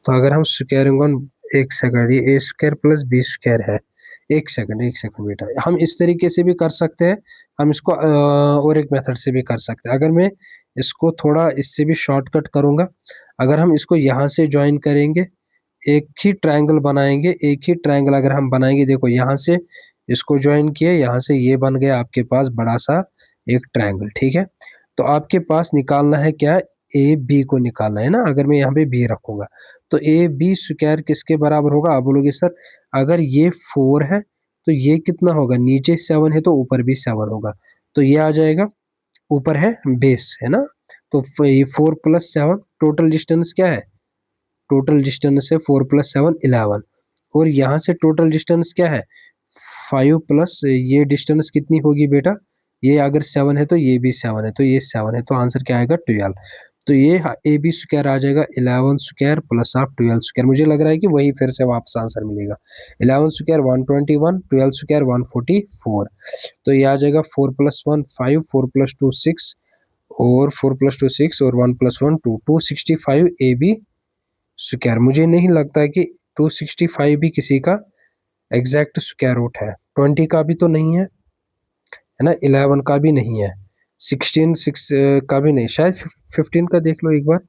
तो अगर हम स्क्वायरिंग, एक सेकंड, ये ए स्क्वायर प्लस बी स्क्वायर है, एक सेकंड बेटा, हम इस तरीके से भी कर सकते हैं, हम इसको और एक मेथड से भी कर सकते हैं। अगर मैं इसको थोड़ा इससे भी शॉर्टकट करूंगा, अगर हम इसको यहाँ से ज्वाइन करेंगे, एक ही ट्रायंगल बनाएंगे, एक ही ट्रायंगल अगर हम बनाएंगे, देखो यहाँ से इसको ज्वाइन किए, यहाँ से ये बन गया आपके पास बड़ा सा एक ट्रायंगल, ठीक है। तो आपके पास निकालना है क्या, ए बी को निकालना है ना, अगर मैं यहाँ पे बी रखूंगा, तो ए बी स्क्वायर किसके बराबर होगा, आप बोलोगे सर अगर ये 4 है तो ये कितना होगा, नीचे 7 है तो ऊपर भी 7 होगा, तो ये आ जाएगा, ऊपर है बेस है ना, तो ये 4 प्लस 7, टोटल डिस्टेंस क्या है, टोटल डिस्टेंस है 4 प्लस 7 11, और यहाँ से टोटल डिस्टेंस क्या है 5 प्लस ये डिस्टेंस कितनी होगी बेटा, ये अगर 7 है तो ये भी 7 है, तो ये 7 है, तो आंसर क्या आएगा 12। तो ये ए बी स्क्वायर आ जाएगा 11 स्क्वायर प्लस ऑफ 12 स्क्वायर, मुझे लग रहा है कि वही फिर से वापस आंसर मिलेगा, 11 स्क्वायर 121, 12 स्क्वायर 144, तो ये आ जाएगा 4 प्लस 1 5, 4 प्लस 2 6, और 4 प्लस 2 6, और 1 प्लस 1 2, 265 ए बी स्क्वायर। मुझे नहीं लगता कि 265 भी किसी का एग्जैक्ट स्क्वायर रूट है, 20 का भी तो नहीं है ना, 11 का भी नहीं है, 16 6 का भी नहीं, शायद 15 का देख लो एक बार,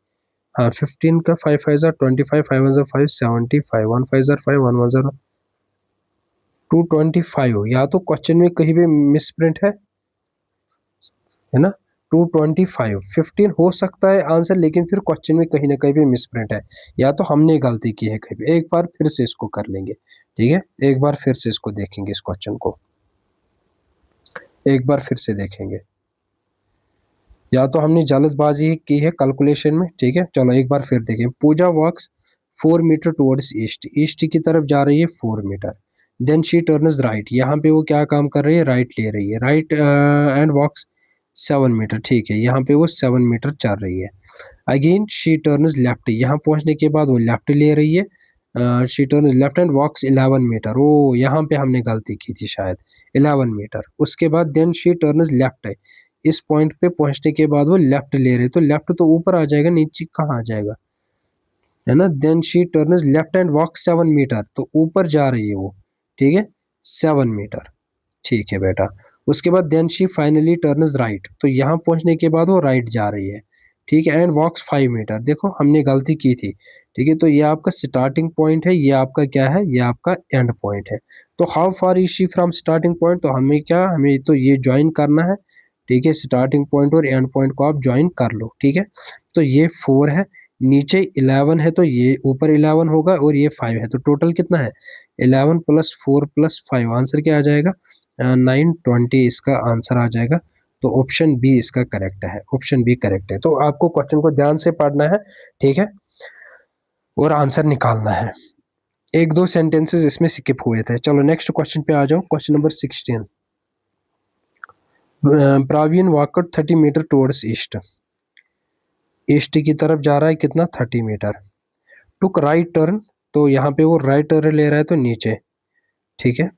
हाँ 15 का 5 5 ज़ा 25, 5 1 ज़ा 5 75, 1 5 ज़ा 5, 1 1 ज़ा 225। या तो क्वेश्चन में कहीं भी मिस प्रिंट है ना। 225 15 हो सकता है आंसर, लेकिन फिर क्वेश्चन में कहीं ना कहीं भी मिस प्रिंट है, या तो हमने गलती की है कहीं भी। एक बार फिर से इसको कर लेंगे, ठीक है, एक बार फिर से इसको देखेंगे, इस क्वेश्चन को एक बार फिर से देखेंगे। या तो हमने जल्दबाजी की है कैलकुलेशन में, ठीक है। चलो एक बार फिर देखें। Pooja walks 4 metre towards east, east की तरफ जा रही है 4 metre. Then she turns right, यहाँ पे वो क्या काम कर रही है, राइट ले रही है, राइट एंड वॉक्स 7 मीटर, ठीक है, यहाँ पे वो 7 मीटर चल रही है। अगेन शी टर्न्स लेफ्ट, यहाँ पहुंचने के बाद वो लेफ्ट ले रही है। She turns left and walks 11 metre, ओ यहाँ पे हमने गलती की थी शायद, 11 मीटर। उसके बाद देन शी टर्न्स लेफ्ट है, इस पॉइंट पे पहुंचने के बाद वो लेफ्ट ले रहे, तो लेफ्ट तो ऊपर आ जाएगा, नीचे कहाँ आ जाएगा, है ना। Then she turns left and walk 7 metre, तो ऊपर जा रही है वो, ठीक है, 7 मीटर, ठीक है बेटा। उसके बाद then she finally turns right, तो यहाँ पहुंचने के बाद वो राइट जा रही है, ठीक है, एंड वॉक्स 5 मीटर। देखो हमने गलती की थी, ठीक है, तो ये आपका स्टार्टिंग पॉइंट है, ये आपका क्या है, ये आपका एंड पॉइंट है। तो how far is she from starting point, तो हमें क्या, हमें तो ये ज्वाइन करना है, ठीक है, स्टार्टिंग पॉइंट और एंड पॉइंट को आप ज्वाइन कर लो, ठीक है। तो ये 4 है, नीचे 11 है, तो ये ऊपर 11 होगा, और ये 5 है, तो टोटल कितना है, 11 प्लस 4 प्लस 5, आंसर क्या आ जाएगा, 920 इसका आंसर आ जाएगा। तो ऑप्शन बी इसका करेक्ट है, ऑप्शन बी करेक्ट है। तो आपको क्वेश्चन को ध्यान से पढ़ना है, ठीक है, और आंसर निकालना है। एक दो सेंटेंसेस इसमें स्किप हुए थे। चलो नेक्स्ट क्वेश्चन पे आ जाओ, question number 16। Praveen walked 30 metre towards east, east की तरफ जा रहा है, कितना, 30 मीटर। टुक राइट टर्न, तो यहाँ पे वो राइट टर्न ले रहा है, तो नीचे, ठीक है।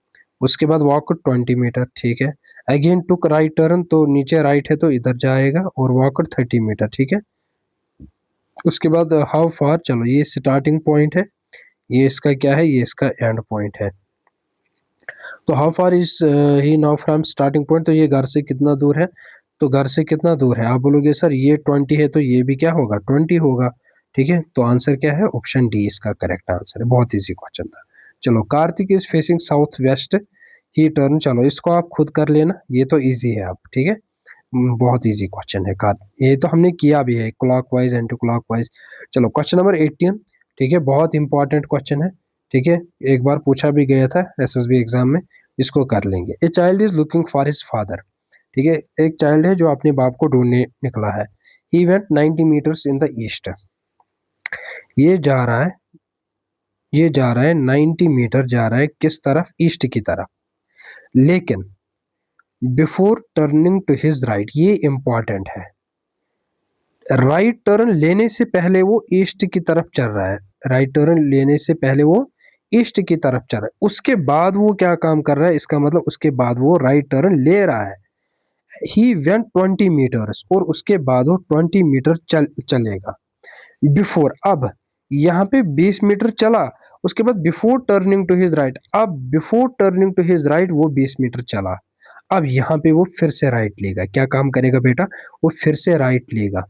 उसके बाद वॉक 20 मीटर, ठीक है। अगेन टुक राइट टर्न, तो नीचे राइट है, तो इधर जाएगा, और वॉक 30 मीटर, ठीक है। उसके बाद हाउ फार, चलो ये स्टार्टिंग पॉइंट है, ये इसका क्या है, ये इसका एंड पॉइंट है। तो how far is he now from starting point, तो ये घर से कितना दूर है, तो घर से कितना दूर है, आप बोलोगे सर ये 20 है, तो ये भी क्या होगा, 20 होगा, ठीक है। तो आंसर क्या है, ऑप्शन डी इसका करेक्ट आंसर है। बहुत इजी क्वेश्चन था। चलो Kartik is facing south west, he turn, चलो इसको आप खुद कर लेना, ये तो इजी है आप, ठीक है। बहुत इजी क्वेश्चन है कार, ये तो हमने किया भी है, क्लॉकवाइज एंटी क्लॉकवाइज। चलो क्वेश्चन नंबर 18, ठीक है, बहुत इंपॉर्टेंट क्वेश्चन है, ठीक है, एक बार पूछा भी गया था एसएसबी एग्जाम में, इसको कर लेंगे। A child is looking for his father, ठीक है, एक चाइल्ड है जो अपने बाप को ढूंढने निकला है। He went 90 metres in the east, ये जा रहा है, ये जा रहा है 90 मीटर जा रहा है, किस तरफ, ईस्ट की तरफ। लेकिन before turning to his right, ये इंपॉर्टेंट है, राइट टर्न लेने से पहले वो ईस्ट की तरफ चल रहा है, राइट टर्न लेने से पहले वो ईस्ट की तरफ चल रहा है, उसके बाद वो क्या काम कर रहा है, इसका मतलब उसके बाद वो राइट टर्न ले रहा है। ही वेंट 20 मीटर्स, और उसके बाद वो 20 मीटर चलेगा। बिफोर, अब यहाँ पे 20 मीटर चला, उसके बाद before turning to his right, अब before turning to his right वो 20 मीटर चला। अब यहाँ पे वो फिर से राइट लेगा, क्या काम करेगा बेटा, वो फिर से राइट लेगा,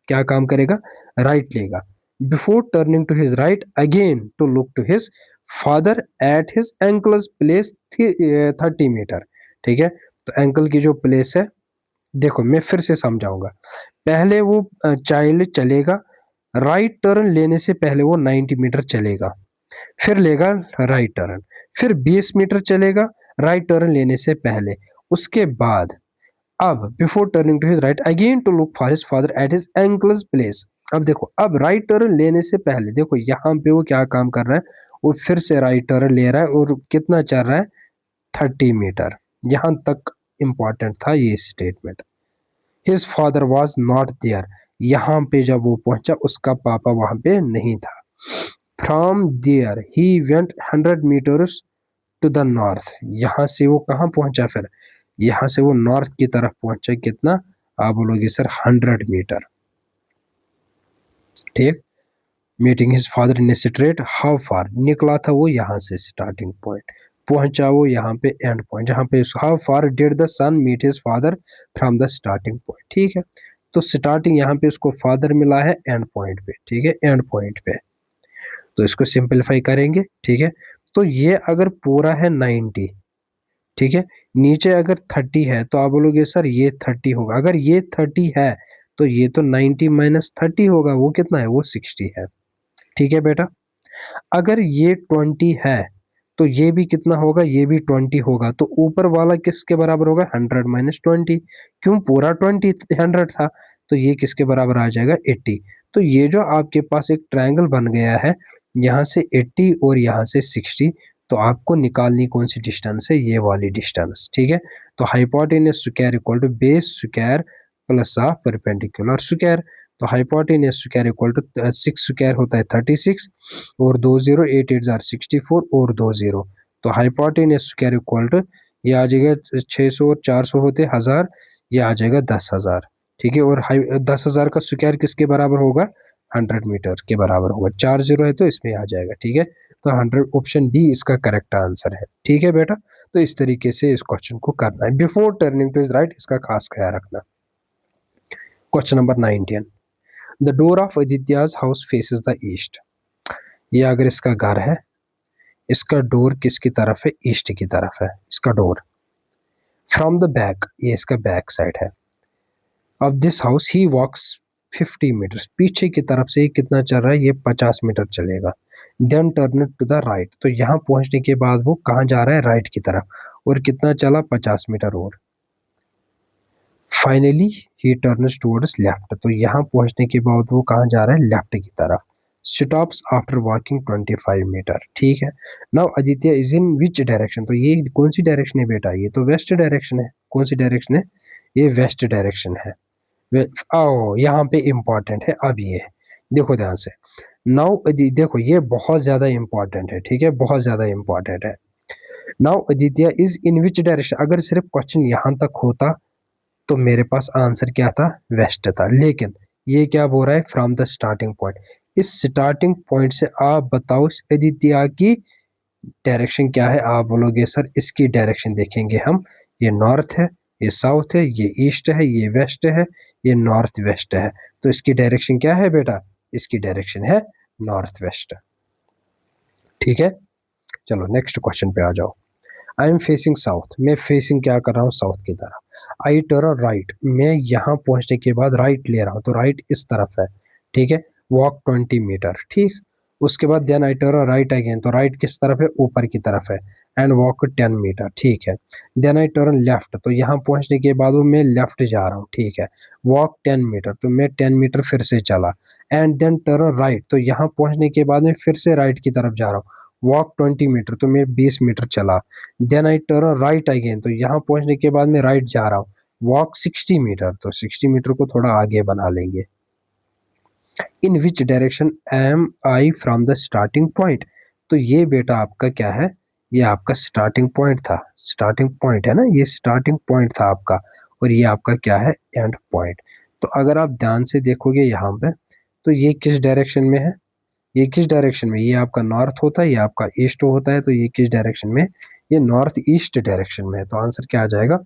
क्या काम करेगा, राइट लेगा। Before turning to his right again to look to his father at his uncle's place 30 metre, ठीक है। तो एंकल की जो प्लेस है, देखो मैं फिर से समझाऊंगा। पहले वो चाइल्ड चलेगा, राइट टर्न लेने से पहले वो 90 मीटर चलेगा, फिर लेगा राइट टर्न, फिर 20 मीटर चलेगा राइट टर्न लेने से पहले। उसके बाद अब before turning to his right again to look for his father at his uncle's place. अब देखो, अब राइट टर्न लेने से पहले देखो यहाँ पे वो क्या काम कर रहा है, वो फिर से राइट टर्न ले रहा है, और कितना चल रहा है, 30 मीटर। यहाँ तक इंपॉर्टेंट था ये statement. His father was not there, यहाँ पे जब वो पहुंचा उसका पापा वहां पे नहीं था। From there he went 100 metres to the north, यहाँ से वो कहाँ पहुंचा, फिर यहाँ से वो नॉर्थ की तरफ पहुंचा, कितना, आप बोलोगे सर 100 मीटर, ठीक। Meeting his father in straight, how far, निकला था वो यहाँ से स्टार्टिंग पॉइंट, पहुंचा वो यहाँ पे एंड पॉइंट, जहाँ पे how far did the son meet his father from the starting point, ठीक है। तो स्टार्टिंग यहाँ पे उसको फादर मिला है एंड पॉइंट पे, ठीक है, एंड पॉइंट पे। तो इसको सिंपलीफाई करेंगे, ठीक है। तो ये अगर पूरा है 90, ठीक है, नीचे अगर 30 है तो आप बोलोगे सर ये 30 होगा। अगर ये 30 है तो ये तो 90 माइनस 30 होगा, वो कितना है, वो 60 है, ठीक है बेटा। अगर ये 20 है तो ये भी कितना होगा, ये भी 20 होगा। तो ऊपर वाला किसके बराबर होगा, 100 माइनस 20, क्यों, पूरा 20 100 था, तो ये किसके बराबर आ जाएगा, 80। तो ये जो आपके पास एक ट्रायंगल बन गया है, यहाँ से 80 और यहाँ से 60, तो आपको निकालनी कौन सी डिस्टेंस है, ये वाली डिस्टेंस, ठीक है। तो hypotenuse square equal to base square plus of perpendicular square. तो hypotenuse square equal to 6 square होता है 36 और 2 0 8 8 जार 64 और 2 0। तो हाइपोटेन्यूज स्क्वायर इक्वल टू ये आ जाएगा 600 और 400 होते 1000, ये आ जाएगा 10,000, ठीक है। और 10,000 का स्क्वायर किसके बराबर होगा, 100 मीटर के बराबर होगा। 4 0 है तो इसमें आ जाएगा, ठीक है। तो 100 ऑप्शन बी इसका करेक्ट आंसर है, ठीक है बेटा। तो इस तरीके से इस क्वेश्चन को करना है। Before turning to his right इसका खास ख्याल रखना। Question number 19, the door of Aditya's house faces the east. ये अगर इसका घर है, इसका डोर किसकी तरफ है, ईस्ट की तरफ है इसका डोर। फ्रॉम द बैक, ये इसका बैक साइड है। Of this house he walks 50 metre, पीछे की तरफ से कितना चल रहा है, ये 50 मीटर चलेगा। Then turn to the right, तो यहाँ पहुंचने के बाद वो कहाँ जा रहा है, राइट की तरफ, और कितना चला, 50 मीटर और। Finally he turns towards left, तो यहाँ पहुंचने के बाद वो कहाँ जा रहा है, लेफ्ट की तरफ। स्टॉप्स आफ्टर वॉकिंग 25 मीटर, ठीक है। Now Aditya is in which direction, तो ये कौन सी डायरेक्शन है बेटा, ये तो वेस्ट डायरेक्शन है। कौन सी डायरेक्शन है, ये वेस्ट डायरेक्शन है। आओ यहाँ पे इंपॉर्टेंट है, अब ये देखो ध्यान से। नाउ देखो ये बहुत ज्यादा इंपॉर्टेंट है, ठीक है, बहुत ज्यादा इंपॉर्टेंट है। Now Aditya is in which direction, अगर सिर्फ क्वेश्चन यहाँ तक होता तो मेरे पास आंसर क्या था, वेस्ट था। लेकिन ये क्या बोल रहा है, फ्रॉम द स्टार्टिंग पॉइंट। इस स्टार्टिंग पॉइंट से आप बताओ आदित्य की डायरेक्शन क्या है। आप बोलोगे सर इसकी डायरेक्शन देखेंगे हम, ये नॉर्थ है, ये साउथ है, ये ईस्ट है, ये वेस्ट है, ये नॉर्थ वेस्ट है। तो इसकी डायरेक्शन क्या है बेटा, इसकी डायरेक्शन है नॉर्थ वेस्ट, ठीक है। चलो नेक्स्ट क्वेश्चन पे आ जाओ। आई एम फेसिंग साउथ, मैं फेसिंग क्या कर रहा हूँ, साउथ की तरफ। आई टर्न राइट, मैं यहाँ पहुंचने के बाद राइट ले रहा हूँ, तो राइट इस तरफ है, ठीक है। वॉक 20 मीटर, ठीक। उसके बाद then I turn right again, तो राइट किस तरफ है, ऊपर की तरफ है। एंड वॉक 10 मीटर, ठीक है। देन आई टर्न लेफ्ट, तो यहाँ पहुंचने के बाद मैं लेफ्ट जा रहा हूँ, ठीक है। वॉक 10 मीटर, तो मैं 10 मीटर फिर से चला। एंड देन टर्न राइट, तो यहाँ पहुंचने के बाद मैं फिर से राइट की तरफ जा रहा हूँ। वॉक 20 मीटर, तो मैं 20 मीटर चला। Then I turn right again, तो यहाँ पहुंचने के बाद मैं राइट जा रहा हूँ। वॉक 60 मीटर, तो 60 मीटर को थोड़ा आगे बना लेंगे। In which direction am I from the starting point, तो ये बेटा आपका क्या है, ये आपका स्टार्टिंग पॉइंट था। स्टार्टिंग पॉइंट है ना, ये स्टार्टिंग पॉइंट था आपका, और ये आपका क्या है, एंड पॉइंट। तो अगर आप ध्यान से देखोगे यहाँ पे, तो ये किस डायरेक्शन में है, ये किस डायरेक्शन में, ये आपका नॉर्थ होता है, ये आपका ईस्ट होता है। तो ये किस डायरेक्शन में, ये नॉर्थ ईस्ट डायरेक्शन में है। तो आंसर क्या आ जाएगा,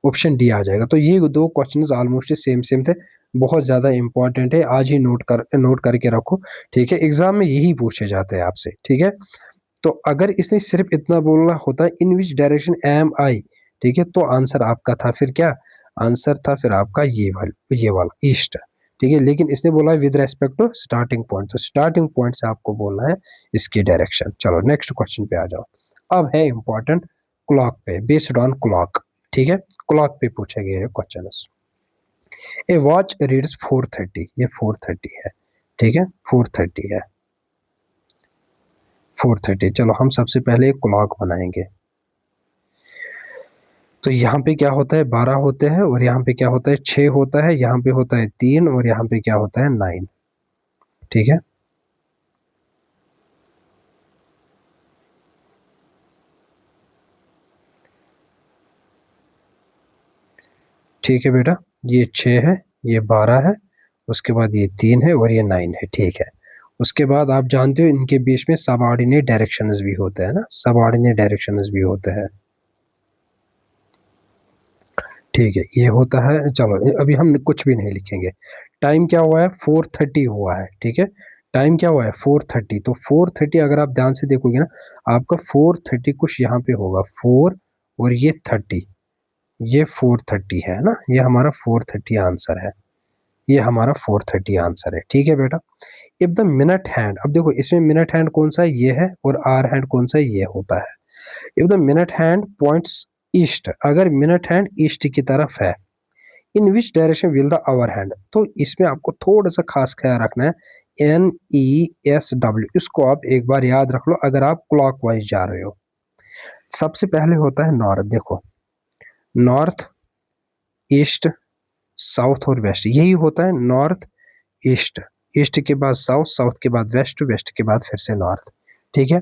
ऑप्शन डी आ जाएगा। तो ये दो क्वेश्चंस ऑलमोस्ट सेम सेम थे, बहुत ज्यादा इंपॉर्टेंट है, आज ही नोट करके रखो, ठीक है। एग्जाम में यही पूछे जाते हैं आपसे, ठीक है। तो अगर इसने सिर्फ इतना बोलना होता है इन विच डायरेक्शन एम आई, ठीक है, तो आंसर आपका था फिर क्या, आंसर था फिर आपका ये वाला ईस्ट, ठीक है। लेकिन इसने बोला है with respect to starting point, तो स्टार्टिंग पॉइंट से आपको बोलना है इसकी डायरेक्शन। चलो नेक्स्ट क्वेश्चन पे आ जाओ। अब है इंपॉर्टेंट क्लॉक पे, बेस्ड ऑन क्लॉक, ठीक है। क्लॉक पे पूछे गए क्वेश्चन। ए वॉच रीड्स 4:30, ये 4:30 है, ठीक है, 4:30 है, 4:30। चलो हम सबसे पहले एक क्लॉक बनाएंगे। तो यहाँ पे क्या होता है, 12 होते हैं, और यहाँ पे क्या होता है, 6 होता है, यहाँ पे होता है 3, और यहाँ पे क्या होता है 9, ठीक है। ठीक है बेटा, ये 6 है, ये 12 है, उसके बाद ये 3 है, और ये 9 है, ठीक है। उसके बाद आप जानते हो इनके बीच में सब ऑर्डिनेट डायरेक्शंस भी होते हैं ना, सब ऑर्डिनेट डायरेक्शंस भी होते हैं, ठीक है, ये होता है। चलो अभी हम कुछ भी नहीं लिखेंगे। टाइम क्या हुआ है, 4:30 हुआ है। ठीक है, टाइम क्या हुआ है, 4:30। तो 4:30 अगर आप ध्यान से देखोगे ना, आपका 4:30 कुछ यहाँ पे होगा, 4 और ये 30, ये 4:30 है ना, ये हमारा 4:30 आंसर है। ये हमारा 4:30 आंसर है। ठीक है बेटा। इफ द मिनट हैंड, अब देखो इसमें मिनट हैंड कौन सा है, ये है, और आर हैंड कौन सा है, ये होता है। If the minute hand points east, अगर मिनट हैंड ईस्ट की तरफ है, in which direction will the hour hand, तो इसमें आपको थोड़ा सा खास ख्याल रखना है, NESW, इसको आप एक बार याद रख लो अगर आप क्लॉकवाइज जा रहे हो। सबसे पहले होता है नॉर्थ, देखो नॉर्थ, ईस्ट, साउथ और वेस्ट, यही होता है नॉर्थ ईस्ट। ईस्ट के बाद साउथ, साउथ के बाद वेस्ट, वेस्ट के बाद फिर से नॉर्थ। ठीक है,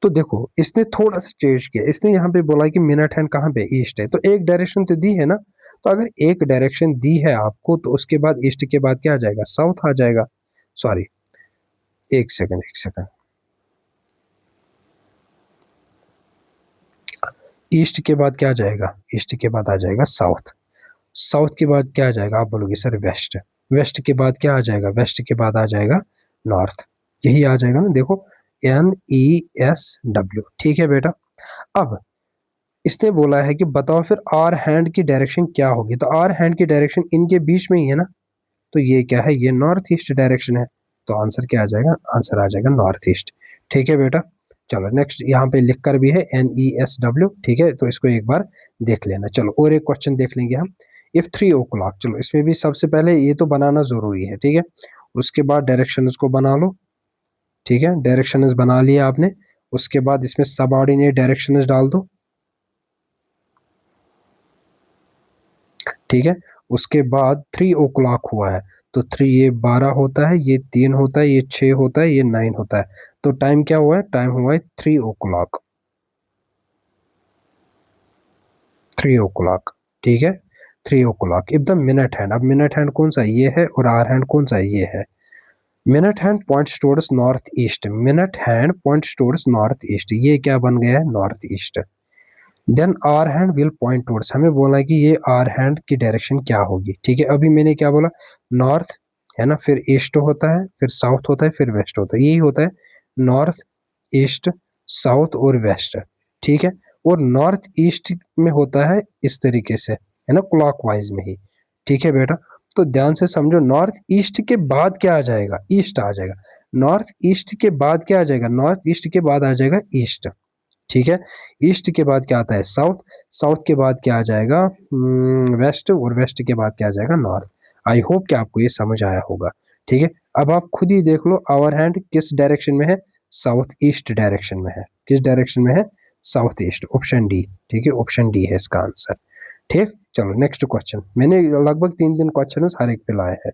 तो देखो इसने थोड़ा सा चेंज किया, इसने यहाँ पे बोला कि मिनट हैंड कहाँ पे, ईस्ट है, तो एक डायरेक्शन तो दी है ना, तो अगर एक डायरेक्शन दी है आपको, तो उसके बाद ईस्ट के बाद क्या आ जाएगा, साउथ आ जाएगा। सॉरी, एक सेकंड एक सेकंड, ईस्ट के बाद क्या आ जाएगा, ईस्ट के बाद आ जाएगा साउथ, साउथ के बाद क्या आ जाएगा, आप बोलोगे सर वेस्ट, वेस्ट के बाद क्या आ जाएगा, वेस्ट के बाद आ जाएगा नॉर्थ, यही आ जाएगा ना, देखो NESW। ठीक है बेटा। अब इसने बोला है कि बताओ फिर आर हैंड की डायरेक्शन क्या होगी, तो आर हैंड की डायरेक्शन इनके बीच में ही है ना, तो ये क्या है, ये नॉर्थ ईस्ट डायरेक्शन है, तो आंसर क्या आ जाएगा, आंसर आ जाएगा नॉर्थ ईस्ट। ठीक है बेटा। चलो नेक्स्ट, यहाँ पे लिख कर भी है NESW। ठीक है, तो इसको एक बार देख लेना। चलो और एक क्वेश्चन देख लेंगे हम। इफ 3 o'clock, चलो इसमें भी सबसे पहले ये तो बनाना जरूरी है। ठीक है, उसके बाद डायरेक्शन को बना लो। ठीक है, डायरेक्शन बना लिया आपने, उसके बाद इसमें सब ऑर्डिनेट डायरेक्शन डाल दो। ठीक है, उसके बाद 3 o'clock हुआ है, तो 3 ये 12 होता है, ये 3 होता है, ये 6 होता है, ये 9 होता है, तो टाइम क्या हुआ है, टाइम हुआ है 3 o'clock। 3 o'clock। ठीक है, 3 o'clock। If the minute hand, अब मिनट हैंड कौन सा है, ये है, और आर हैंड कौन सा है, ये है। Minute hand points towards north east, minute hand points towards north east, ये क्या बन गया है, north east. Then hour hand will point towards, हमें बोला है कि ये आर हैंड की डायरेक्शन क्या होगी। ठीक है, अभी मैंने क्या बोला, नॉर्थ है ना, फिर ईस्ट होता है, फिर साउथ होता है, फिर वेस्ट होता है, यही होता है नॉर्थ ईस्ट साउथ और वेस्ट। ठीक है, और नॉर्थ ईस्ट में होता है इस तरीके से, है ना, क्लॉकवाइज में ही। ठीक है बेटा, तो ध्यान से समझो, नॉर्थ ईस्ट के बाद क्या आ जाएगा, ईस्ट आ जाएगा। नॉर्थ ईस्ट के बाद क्या आ जाएगा, नॉर्थ ईस्ट के बाद आ जाएगा ईस्ट। ठीक है, ईस्ट के बाद क्या आता है, साउथ, साउथ के बाद क्या आ जाएगा, वेस्ट, और वेस्ट के बाद क्या आ जाएगा, नॉर्थ। आई होप कि आपको ये समझ आया होगा। ठीक है, अब आप खुद ही देख लो आवर हैंड किस डायरेक्शन में है, साउथ ईस्ट डायरेक्शन में है। किस डायरेक्शन में है, साउथ ईस्ट, ऑप्शन डी। ठीक है, ऑप्शन डी है इसका आंसर। ठीक, चलो नेक्स्ट क्वेश्चन, मैंने लगभग 3 क्वेश्चन हर एक पे लाए हैं।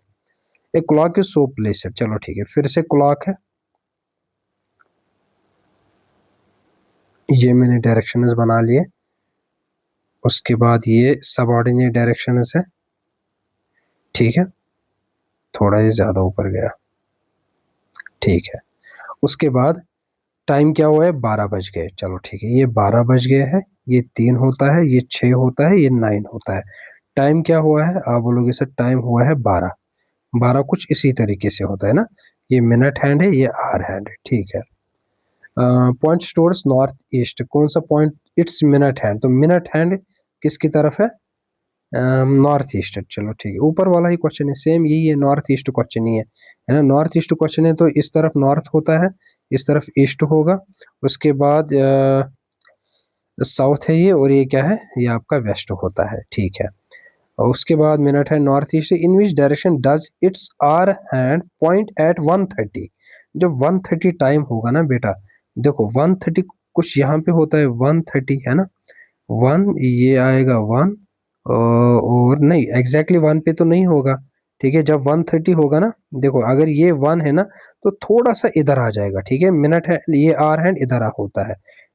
A clock is so placed, चलो ठीक है, फिर से क्लॉक है, ये मैंने डायरेक्शंस बना लिए, उसके बाद ये सबऑर्डिनेट डायरेक्शंस है। ठीक है, थोड़ा ही ज़्यादा ऊपर गया। ठीक है, उसके बाद टाइम क्या हुआ है, 12 बज गए। चलो ठीक है, ये 12 बज गए है, ये 3 होता है, ये 6 होता है, ये 9 होता है। टाइम क्या हुआ है, आप बोलोगे सर टाइम हुआ है 12। 12 कुछ इसी तरीके से होता है ना, ये मिनट हैंड है, ये आर हैंड है। ठीक है, पॉइंट टुवर्ड्स नॉर्थ ईस्ट, कौन सा पॉइंट, इट्स मिनट हैंड, तो मिनट हैंड किसकी तरफ है, नॉर्थ ईस्ट। चलो ठीक है, ऊपर वाला ही क्वेश्चन है, सेम यही है, नॉर्थ ईस्ट क्वेश्चन ही है ना, नॉर्थ ईस्ट क्वेश्चन है, तो इस तरफ नॉर्थ होता है, इस तरफ ईस्ट होगा, उसके बाद साउथ है ये, और ये क्या है, ये आपका वेस्ट होता है। ठीक है, और उसके बाद मिनट है north east, in which direction does its hour hand point at 1:30, जब 1:30 टाइम होगा ना बेटा, देखो 1:30 कुछ यहाँ पे होता है, 1:30 है ना, 1 ये आएगा 1, और नहीं एग्जैक्टली 1 पे तो नहीं होगा। ठीक है, जब 1:30 होगा ना, देखो अगर ये 1 है ना, तो थोड़ा सा इधर आ जाएगा। ठीक है, मिनट है, ये आर हैंड इधर होता है।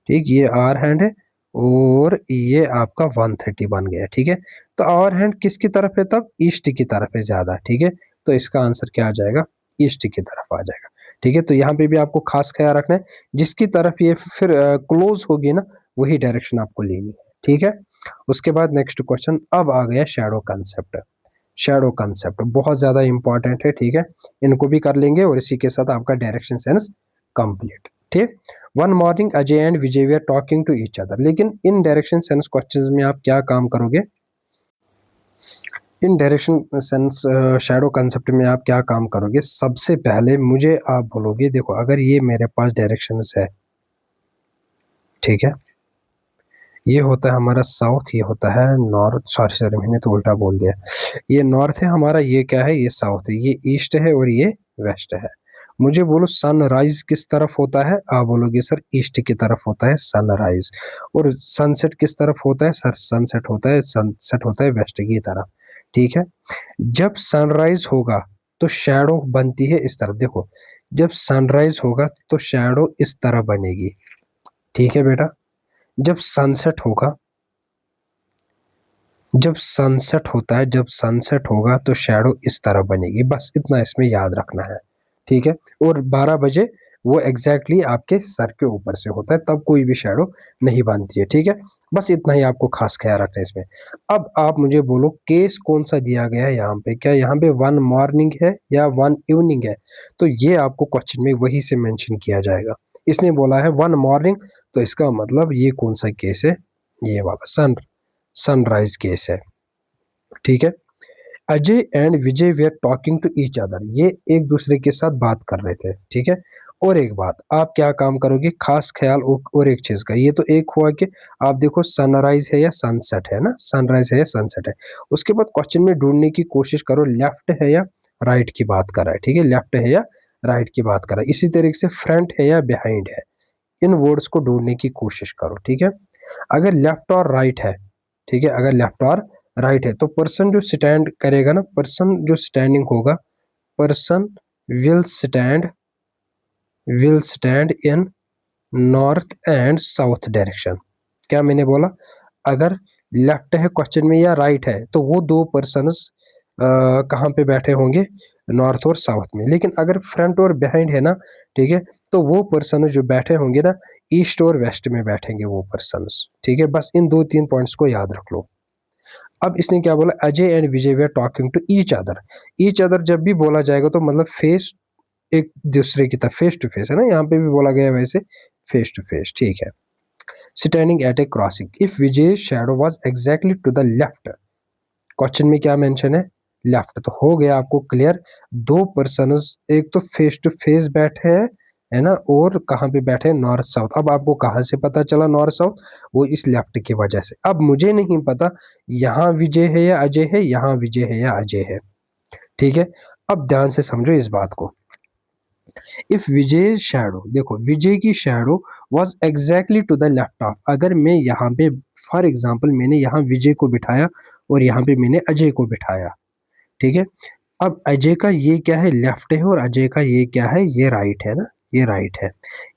ठीक, ये आर हैंड है, और ये आपका 1:30 बन गया। ठीक है, तो आवर हैंड किसकी तरफ है, तब ईस्ट की तरफ है ज्यादा। ठीक है, तो इसका आंसर क्या आ जाएगा, ईस्ट की तरफ आ जाएगा। ठीक है, तो यहाँ पे भी आपको खास ख्याल रखना है, जिसकी तरफ ये फिर क्लोज होगी ना, वही डायरेक्शन आपको लेनी है। ठीक है, उसके बाद नेक्स्ट क्वेश्चन अब आ गया शैडो कंसेप्ट। शैडो कंसेप्ट बहुत ज़्यादा इंपॉर्टेंट है, ठीक है, इनको भी कर लेंगे और इसी के साथ आपका डायरेक्शन सेंस कंप्लीट। ठीक, one morning Ajay and Vijay we are talking to each other, लेकिन इन डायरेक्शन सेंस क्वेश्चंस में आप क्या काम करोगे? इन डायरेक्शन सेंस शैडो कंसेप्ट में आप क्या काम करोगे? सबसे पहले मुझे आप बोलोगे देखो अगर ये मेरे पास डायरेक्शंस है, ठीक है, ये होता है हमारा साउथ, ये होता है नॉर्थ, सॉरी सॉरी मैंने तो उल्टा बोल दिया, ये नॉर्थ है हमारा, ये क्या है, ये साउथ है, ये ईस्ट है और ये वेस्ट है। मुझे बोलो सनराइज किस तरफ होता है? आप बोलोगे सर ईस्ट की तरफ होता है सनराइज। और सनसेट किस तरफ होता है? सर सनसेट होता है वेस्ट की तरफ। ठीक है, जब सनराइज होगा तो शैडो बनती है इस तरफ, देखो जब सनराइज होगा तो शैडो इस तरह बनेगी। ठीक है बेटा, जब सनसेट होगा, जब सनसेट होता है, जब सनसेट होगा तो शैडो इस तरह बनेगी, बस इतना इसमें याद रखना है। ठीक है, और 12 बजे वो एग्जैक्टली आपके सर के ऊपर से होता है, तब कोई भी शैडो नहीं बनती है। ठीक है, बस इतना ही आपको खास ख्याल रखना है इसमें। अब आप मुझे बोलो केस कौन सा दिया गया है यहाँ पे, क्या यहाँ पे वन मॉर्निंग है या वन इवनिंग है? तो ये आपको क्वेश्चन में वही से मेंशन किया जाएगा। इसने बोला है वन मॉर्निंग, तो इसका मतलब ये कौन सा केस है? ये वाला सनराइज केस है। ठीक है, Ajay and Vijay we are talking to each other, ये एक दूसरे के साथ बात कर रहे थे। ठीक है, और एक बात आप क्या काम करोगे, खास ख्याल और एक चीज का, ये तो एक हुआ कि आप देखो सनराइज है या सनसेट है ना, सनराइज है या सनसेट है। उसके बाद क्वेश्चन में ढूंढने की कोशिश करो लेफ्ट है या राइट की बात कर रहा है। ठीक है, लेफ्ट है या राइट की बात कर रहा है। इसी तरीके से फ्रंट है या बिहाइंड है, इन वर्ड्स को ढूंढने की कोशिश करो। ठीक है, अगर लेफ्ट और राइट है, ठीक है, अगर लेफ्ट और राइट है तो पर्सन जो स्टैंड करेगा ना, पर्सन जो स्टैंडिंग होगा, person will stand will stand in north and south direction. क्या मैंने बोला? अगर लेफ्ट है क्वेश्चन में या राइट है तो वो दो पर्सन्स कहाँ पे बैठे होंगे? नॉर्थ और साउथ में। लेकिन अगर फ्रंट और बिहाइंड है ना, ठीक है, तो वो पर्सन जो बैठे होंगे ना, ईस्ट और वेस्ट में बैठेंगे वो पर्सन्स। ठीक है, बस इन दो तीन पॉइंट्स को याद रख लो। अब इसने क्या बोला, Ajay and Vijay we are talking to each other. Each other जब भी बोला जाएगा तो मतलब फेस, एक दूसरे की तरफ, फेस टू फेस है ना, यहाँ पे भी बोला गया वैसे फेस टू फेस। ठीक है, standing at a crossing if Vijay shadow was exactly to the left, question में क्या मेंशन है? लेफ्ट। तो हो गया आपको क्लियर, दो पर्सन एक तो फेस टू फेस बैठे हैं, है ना, और कहाँ पे बैठे हैं? North south. अब आपको कहाँ से पता चला नॉर्थ साउथ? वो इस लेफ्ट की वजह से। अब मुझे नहीं पता यहाँ विजय है या अजय है, यहाँ विजय है या अजय है। ठीक है, अब ध्यान से समझो इस बात को। इफ विजय शैडो, देखो विजय की shadow was exactly to the left of, अगर मैं यहाँ पे फॉर एग्जाम्पल मैंने यहाँ विजय को बिठाया और यहाँ पे मैंने अजय को बिठाया। ठीक है, अब अजय का ये क्या है? लेफ्ट है, और अजय का ये क्या है? ये राइट है ना, ये राइट है।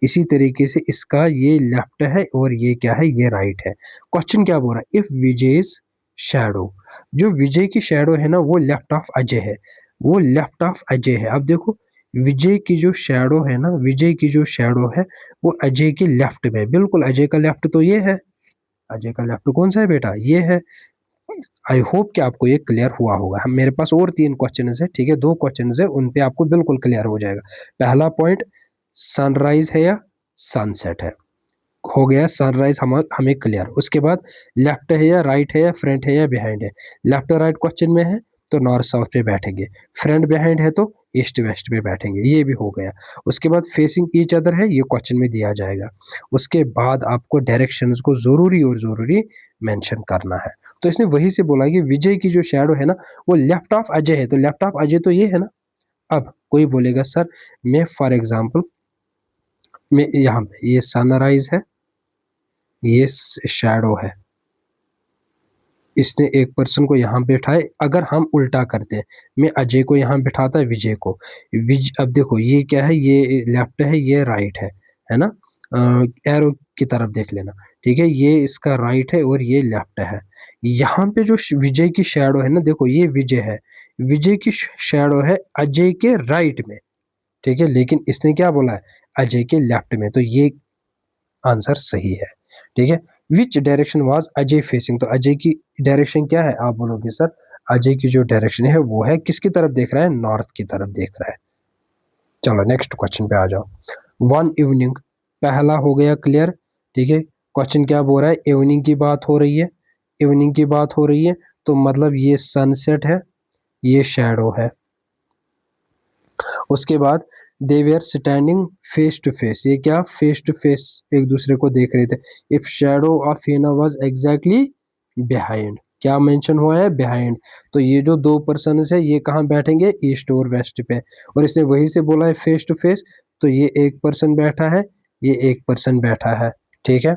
इसी तरीके से इसका ये लेफ्ट है और ये क्या है? ये राइट है। क्वेश्चन क्या बोल रहा है? इफ विजय's शैडो, जो विजय की शैडो है ना वो लेफ्ट ऑफ अजय है, वो लेफ्ट ऑफ अजय है। अब देखो विजय की जो शैडो है ना, विजय की जो शैडो है वो अजय के लेफ्ट में, बिल्कुल अजय का लेफ्ट तो ये है। अजय का लेफ्ट कौन सा है बेटा? ये है। आई होप कि आपको ये क्लियर हुआ होगा। हम मेरे पास और तीन क्वेश्चन है, ठीक है, दो क्वेश्चन है, उन पे आपको बिल्कुल क्लियर हो जाएगा। पहला पॉइंट सनराइज है या सनसेट है, हो गया सनराइज हमें क्लियर। उसके बाद लेफ्ट है या राइट है या फ्रंट है या बिहाइंड है, लेफ्ट और राइट क्वेश्चन में है तो नॉर्थ साउथ पे बैठेंगे, फ्रंट बिहाइंड है तो ईस्ट वेस्ट पे बैठेंगे, ये भी हो गया। उसके बाद फेसिंग ईच अदर है, ये क्वेश्चन में दिया जाएगा। उसके बाद आपको डायरेक्शंस को जरूरी और जरूरी मेंशन करना है। तो इसने वही से बोला कि विजय की जो शैडो है ना वो लेफ्ट ऑफ अजय है, तो लेफ्ट ऑफ अजय तो ये है ना। अब कोई बोलेगा सर मैं फॉर एग्जाम्पल मैं यहाँ पे ये सनराइज है, ये शैडो है, इसने एक पर्सन को यहाँ बैठाए। अगर हम उल्टा करते हैं, मैं अजय को यहाँ बिठाता है विजय को, अब देखो ये क्या है? ये लेफ्ट है, ये राइट है ना, एरो की तरफ देख लेना। ठीक है, ये इसका राइट है और ये लेफ्ट है। यहाँ पे जो विजय की शैडो है ना, देखो ये विजय है, विजय की शैडो है अजय के राइट में। ठीक है, लेकिन इसने क्या बोला है? अजय के लेफ्ट में, तो ये आंसर सही है। ठीक है। विच डायरेक्शन वाज अजय फेसिंग, तो अजय की डायरेक्शन क्या है, आप बोलोगे सर अजय की जो डायरेक्शन है वो है किसकी तरफ देख रहा है, नॉर्थ की तरफ देख रहा है। चलो नेक्स्ट क्वेश्चन पे आ जाओ। वन इवनिंग, पहला हो गया क्लियर, ठीक है। क्वेश्चन क्या बोल रहा है, इवनिंग की बात हो रही है, इवनिंग की बात हो रही है, तो मतलब ये सनसेट है, ये शैडो है। उसके बाद they were standing face to face, ये क्या फेस टू फेस एक दूसरे को देख रहे थे। If shadow of Hina was exactly behind, क्या मेंशन हुआ है, बिहाइंड, तो ये जो दो पर्सन है ये कहाँ बैठेंगे, ईस्ट और वेस्ट पे, और इसने वही से बोला है फेस टू फेस, तो ये एक पर्सन बैठा है, ये एक पर्सन बैठा है, ठीक है।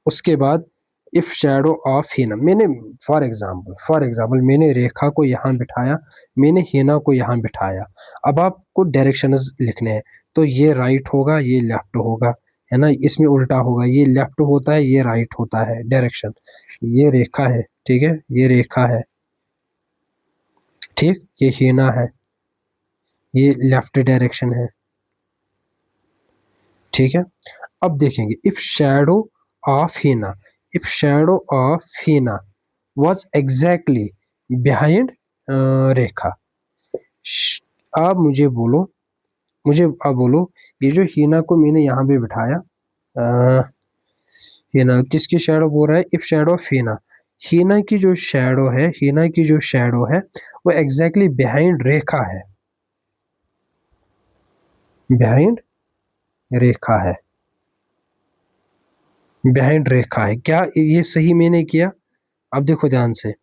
उसके बाद इफ शैडो ऑफ हिना, मैंने फॉर एग्जाम्पल मैंने रेखा को यहाँ बिठाया, मैंने हिना को यहाँ बिठाया, अब आपको डायरेक्शंस लिखने हैं, तो ये राइट होगा, ये लेफ्ट होगा, है ना, इसमें उल्टा होगा, ये लेफ्ट होता है, ये राइट होता है डायरेक्शन। ये रेखा है, ठीक है, ये रेखा है, ठीक, ये हीना है, ये लेफ्ट डायरेक्शन है, ठीक है। अब देखेंगे if shadow of Heena, if shadow of Heena was exactly behind Rekha, आप मुझे बोलो, मुझे आप बोलो, ये जो हीना को मैंने यहाँ पे बिठाया, हीना किसकी शैडो बोल रहा है, इफ शैडो ऑफ हीना, हीना की जो शैडो है, हीना की जो शैडो है वो एग्जैक्टली बिहाइंड रेखा है, बिहाइंड रेखा है, बिहाइंड रेखा है। क्या ये सही मैंने किया, अब देखो ध्यान से,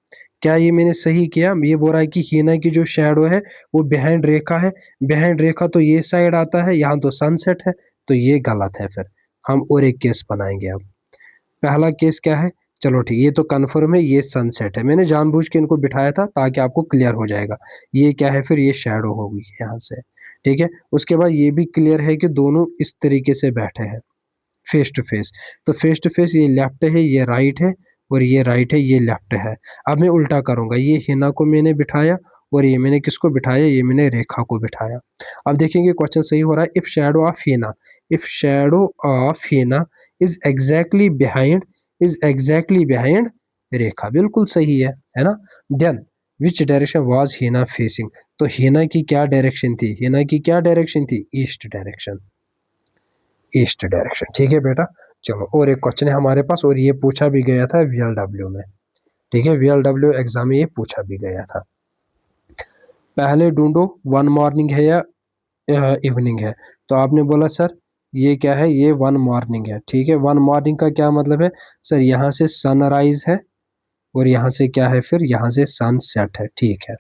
क्या ये मैंने सही किया, ये बोल रहा है कि हीना की जो शैडो है वो बिहाइंड रेखा है, बिहाइंड रेखा तो ये साइड आता है, यहाँ तो सनसेट है, तो ये गलत है। फिर हम और एक केस बनाएंगे। अब पहला केस क्या है, चलो ठीक, ये तो कन्फर्म है, ये सनसेट है, मैंने जानबूझ के इनको बिठाया था ताकि आपको क्लियर हो जाएगा। ये क्या है, फिर ये शैडो होगी यहाँ से, ठीक है। उसके बाद ये भी क्लियर है कि दोनों इस तरीके से बैठे हैं फेस टू फेस, तो फेस टू फेस ये लेफ्ट है, ये राइट है, और ये राइट है, ये लेफ्ट है। अब मैं उल्टा करूंगा, ये हिना को मैंने बिठाया, और ये मैंने किसको बिठाया, ये मैंने रेखा को बिठाया। अब देखेंगे क्वेश्चन सही हो रहा है, if shadow of Hina, if shadow of Hina is exactly behind, is exactly behind Rekha, बिल्कुल सही है ना। Then which direction was Hina facing, तो हिना की क्या डायरेक्शन थी, हिना की क्या डायरेक्शन थी, ईस्ट डायरेक्शन, ईस्ट डायरेक्शन, ठीक है बेटा। चलो और एक क्वेश्चन है हमारे पास, और ये पूछा भी गया था वीएलडब्ल्यू में, ठीक है, वीएलडब्ल्यू एग्जाम में ये पूछा भी गया था। पहले ढूंढो वन मॉर्निंग है या इवनिंग है, तो आपने बोला सर ये क्या है, ये वन मॉर्निंग है, ठीक है। वन मॉर्निंग का क्या मतलब है, सर यहाँ से सनराइज है, और यहाँ से क्या है, फिर यहाँ से सनसेट है, ठीक है।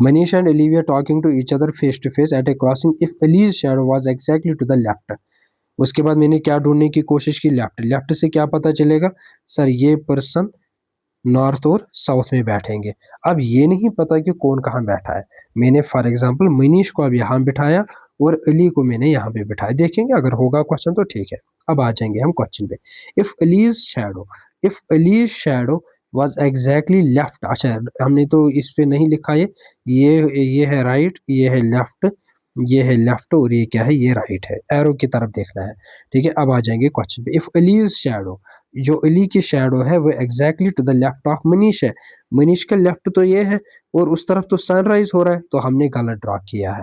Manish and Olivia talking to each other face to face at a crossing if Ellie's shadow was exactly to the left, उसके बाद मैंने क्या ढूंढने की कोशिश की, लेफ्ट, लेफ्ट से क्या पता चलेगा, सर ये पर्सन नॉर्थ और साउथ में बैठेंगे। अब ये नहीं पता कि कौन कहाँ बैठा है, मैंने फॉर एग्जांपल मनीष को अब यहाँ बिठाया, और अली को मैंने यहाँ पे बिठाया, देखेंगे अगर होगा क्वेश्चन तो ठीक है। अब आ जाएंगे हम क्वेश्चन पे, if allies shadow, if allies shadow was exactly left, अच्छा हमने तो इस पे नहीं लिखा है, ये है राइट, ये है लेफ्ट, ये है लेफ्ट, और ये क्या है, ये राइट है, एरो की तरफ देखना है, ठीक है। अब आ जाएंगे क्वेश्चन पे, इफ अलीज शैडो, जो अली की शैडो है वो exactly to the left of Manish है, मनीष का लेफ्ट तो ये है, और उस तरफ तो सनराइज हो रहा है, तो हमने गलत ड्रॉ किया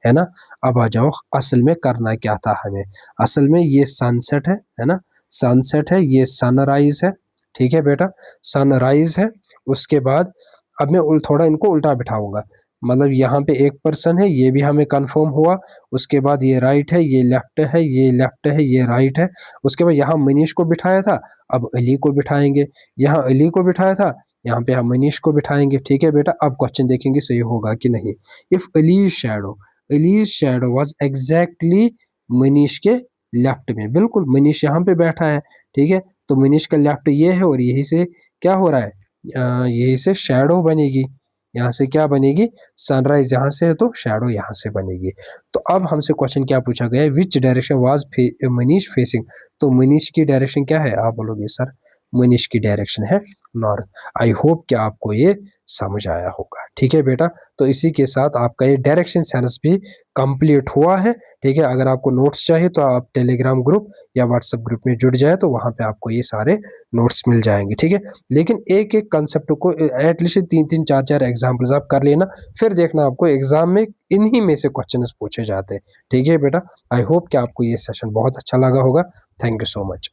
है ना। अब आ जाओ असल में करना क्या था हमें, असल में ये सनसेट है ना, सनसेट है, ये सनराइज है, ठीक है बेटा, सनराइज है। उसके बाद अब मैं थोड़ा इनको उल्टा बिठाऊंगा, मतलब यहाँ पे एक पर्सन है, ये भी हमें कंफर्म हुआ, उसके बाद ये राइट है, ये लेफ्ट है, ये लेफ्ट है, ये राइट है। उसके बाद यहाँ मनीष को बिठाया था, अब अली को बिठाएंगे, यहाँ अली को बिठाया था, यहाँ पे हम मनीष को बिठाएंगे, ठीक है बेटा। अब क्वेश्चन देखेंगे सही होगा कि नहीं, if allies shadow was exactly Manish के लेफ्ट में, बिल्कुल मनीष यहाँ पे बैठा है, ठीक है, तो मनीष का लेफ्ट ये है, और यही से क्या हो रहा है, यही से शैडो बनेगी, यहाँ से क्या बनेगी, सनराइज यहाँ से है तो शैडो यहाँ से बनेगी। तो अब हमसे क्वेश्चन क्या पूछा गया है, विच डायरेक्शन वाज मनीष फेसिंग, तो मनीष की डायरेक्शन क्या है, आप बोलोगे सर मनीष की डायरेक्शन है नॉर्थ। आई होप कि आपको ये समझ आया होगा। ठीक है बेटा, तो इसी के साथ आपका ये डायरेक्शन साइंस भी कंप्लीट हुआ है। ठीक है, अगर आपको नोट्स चाहिए तो आप टेलीग्राम ग्रुप या व्हाट्सएप ग्रुप में जुड़ जाए तो वहां पे आपको ये सारे नोट्स मिल जाएंगे। ठीक है, लेकिन एक एक कंसेप्ट को एटलीस्ट 3-3 4-4 एग्जाम्पल्स आप कर लेना, फिर देखना आपको एग्जाम में इन्हीं में से क्वेश्चन पूछे जाते हैं। ठीक है बेटा, आई होप कि आपको ये सेशन बहुत अच्छा लगा होगा। Thank you so much.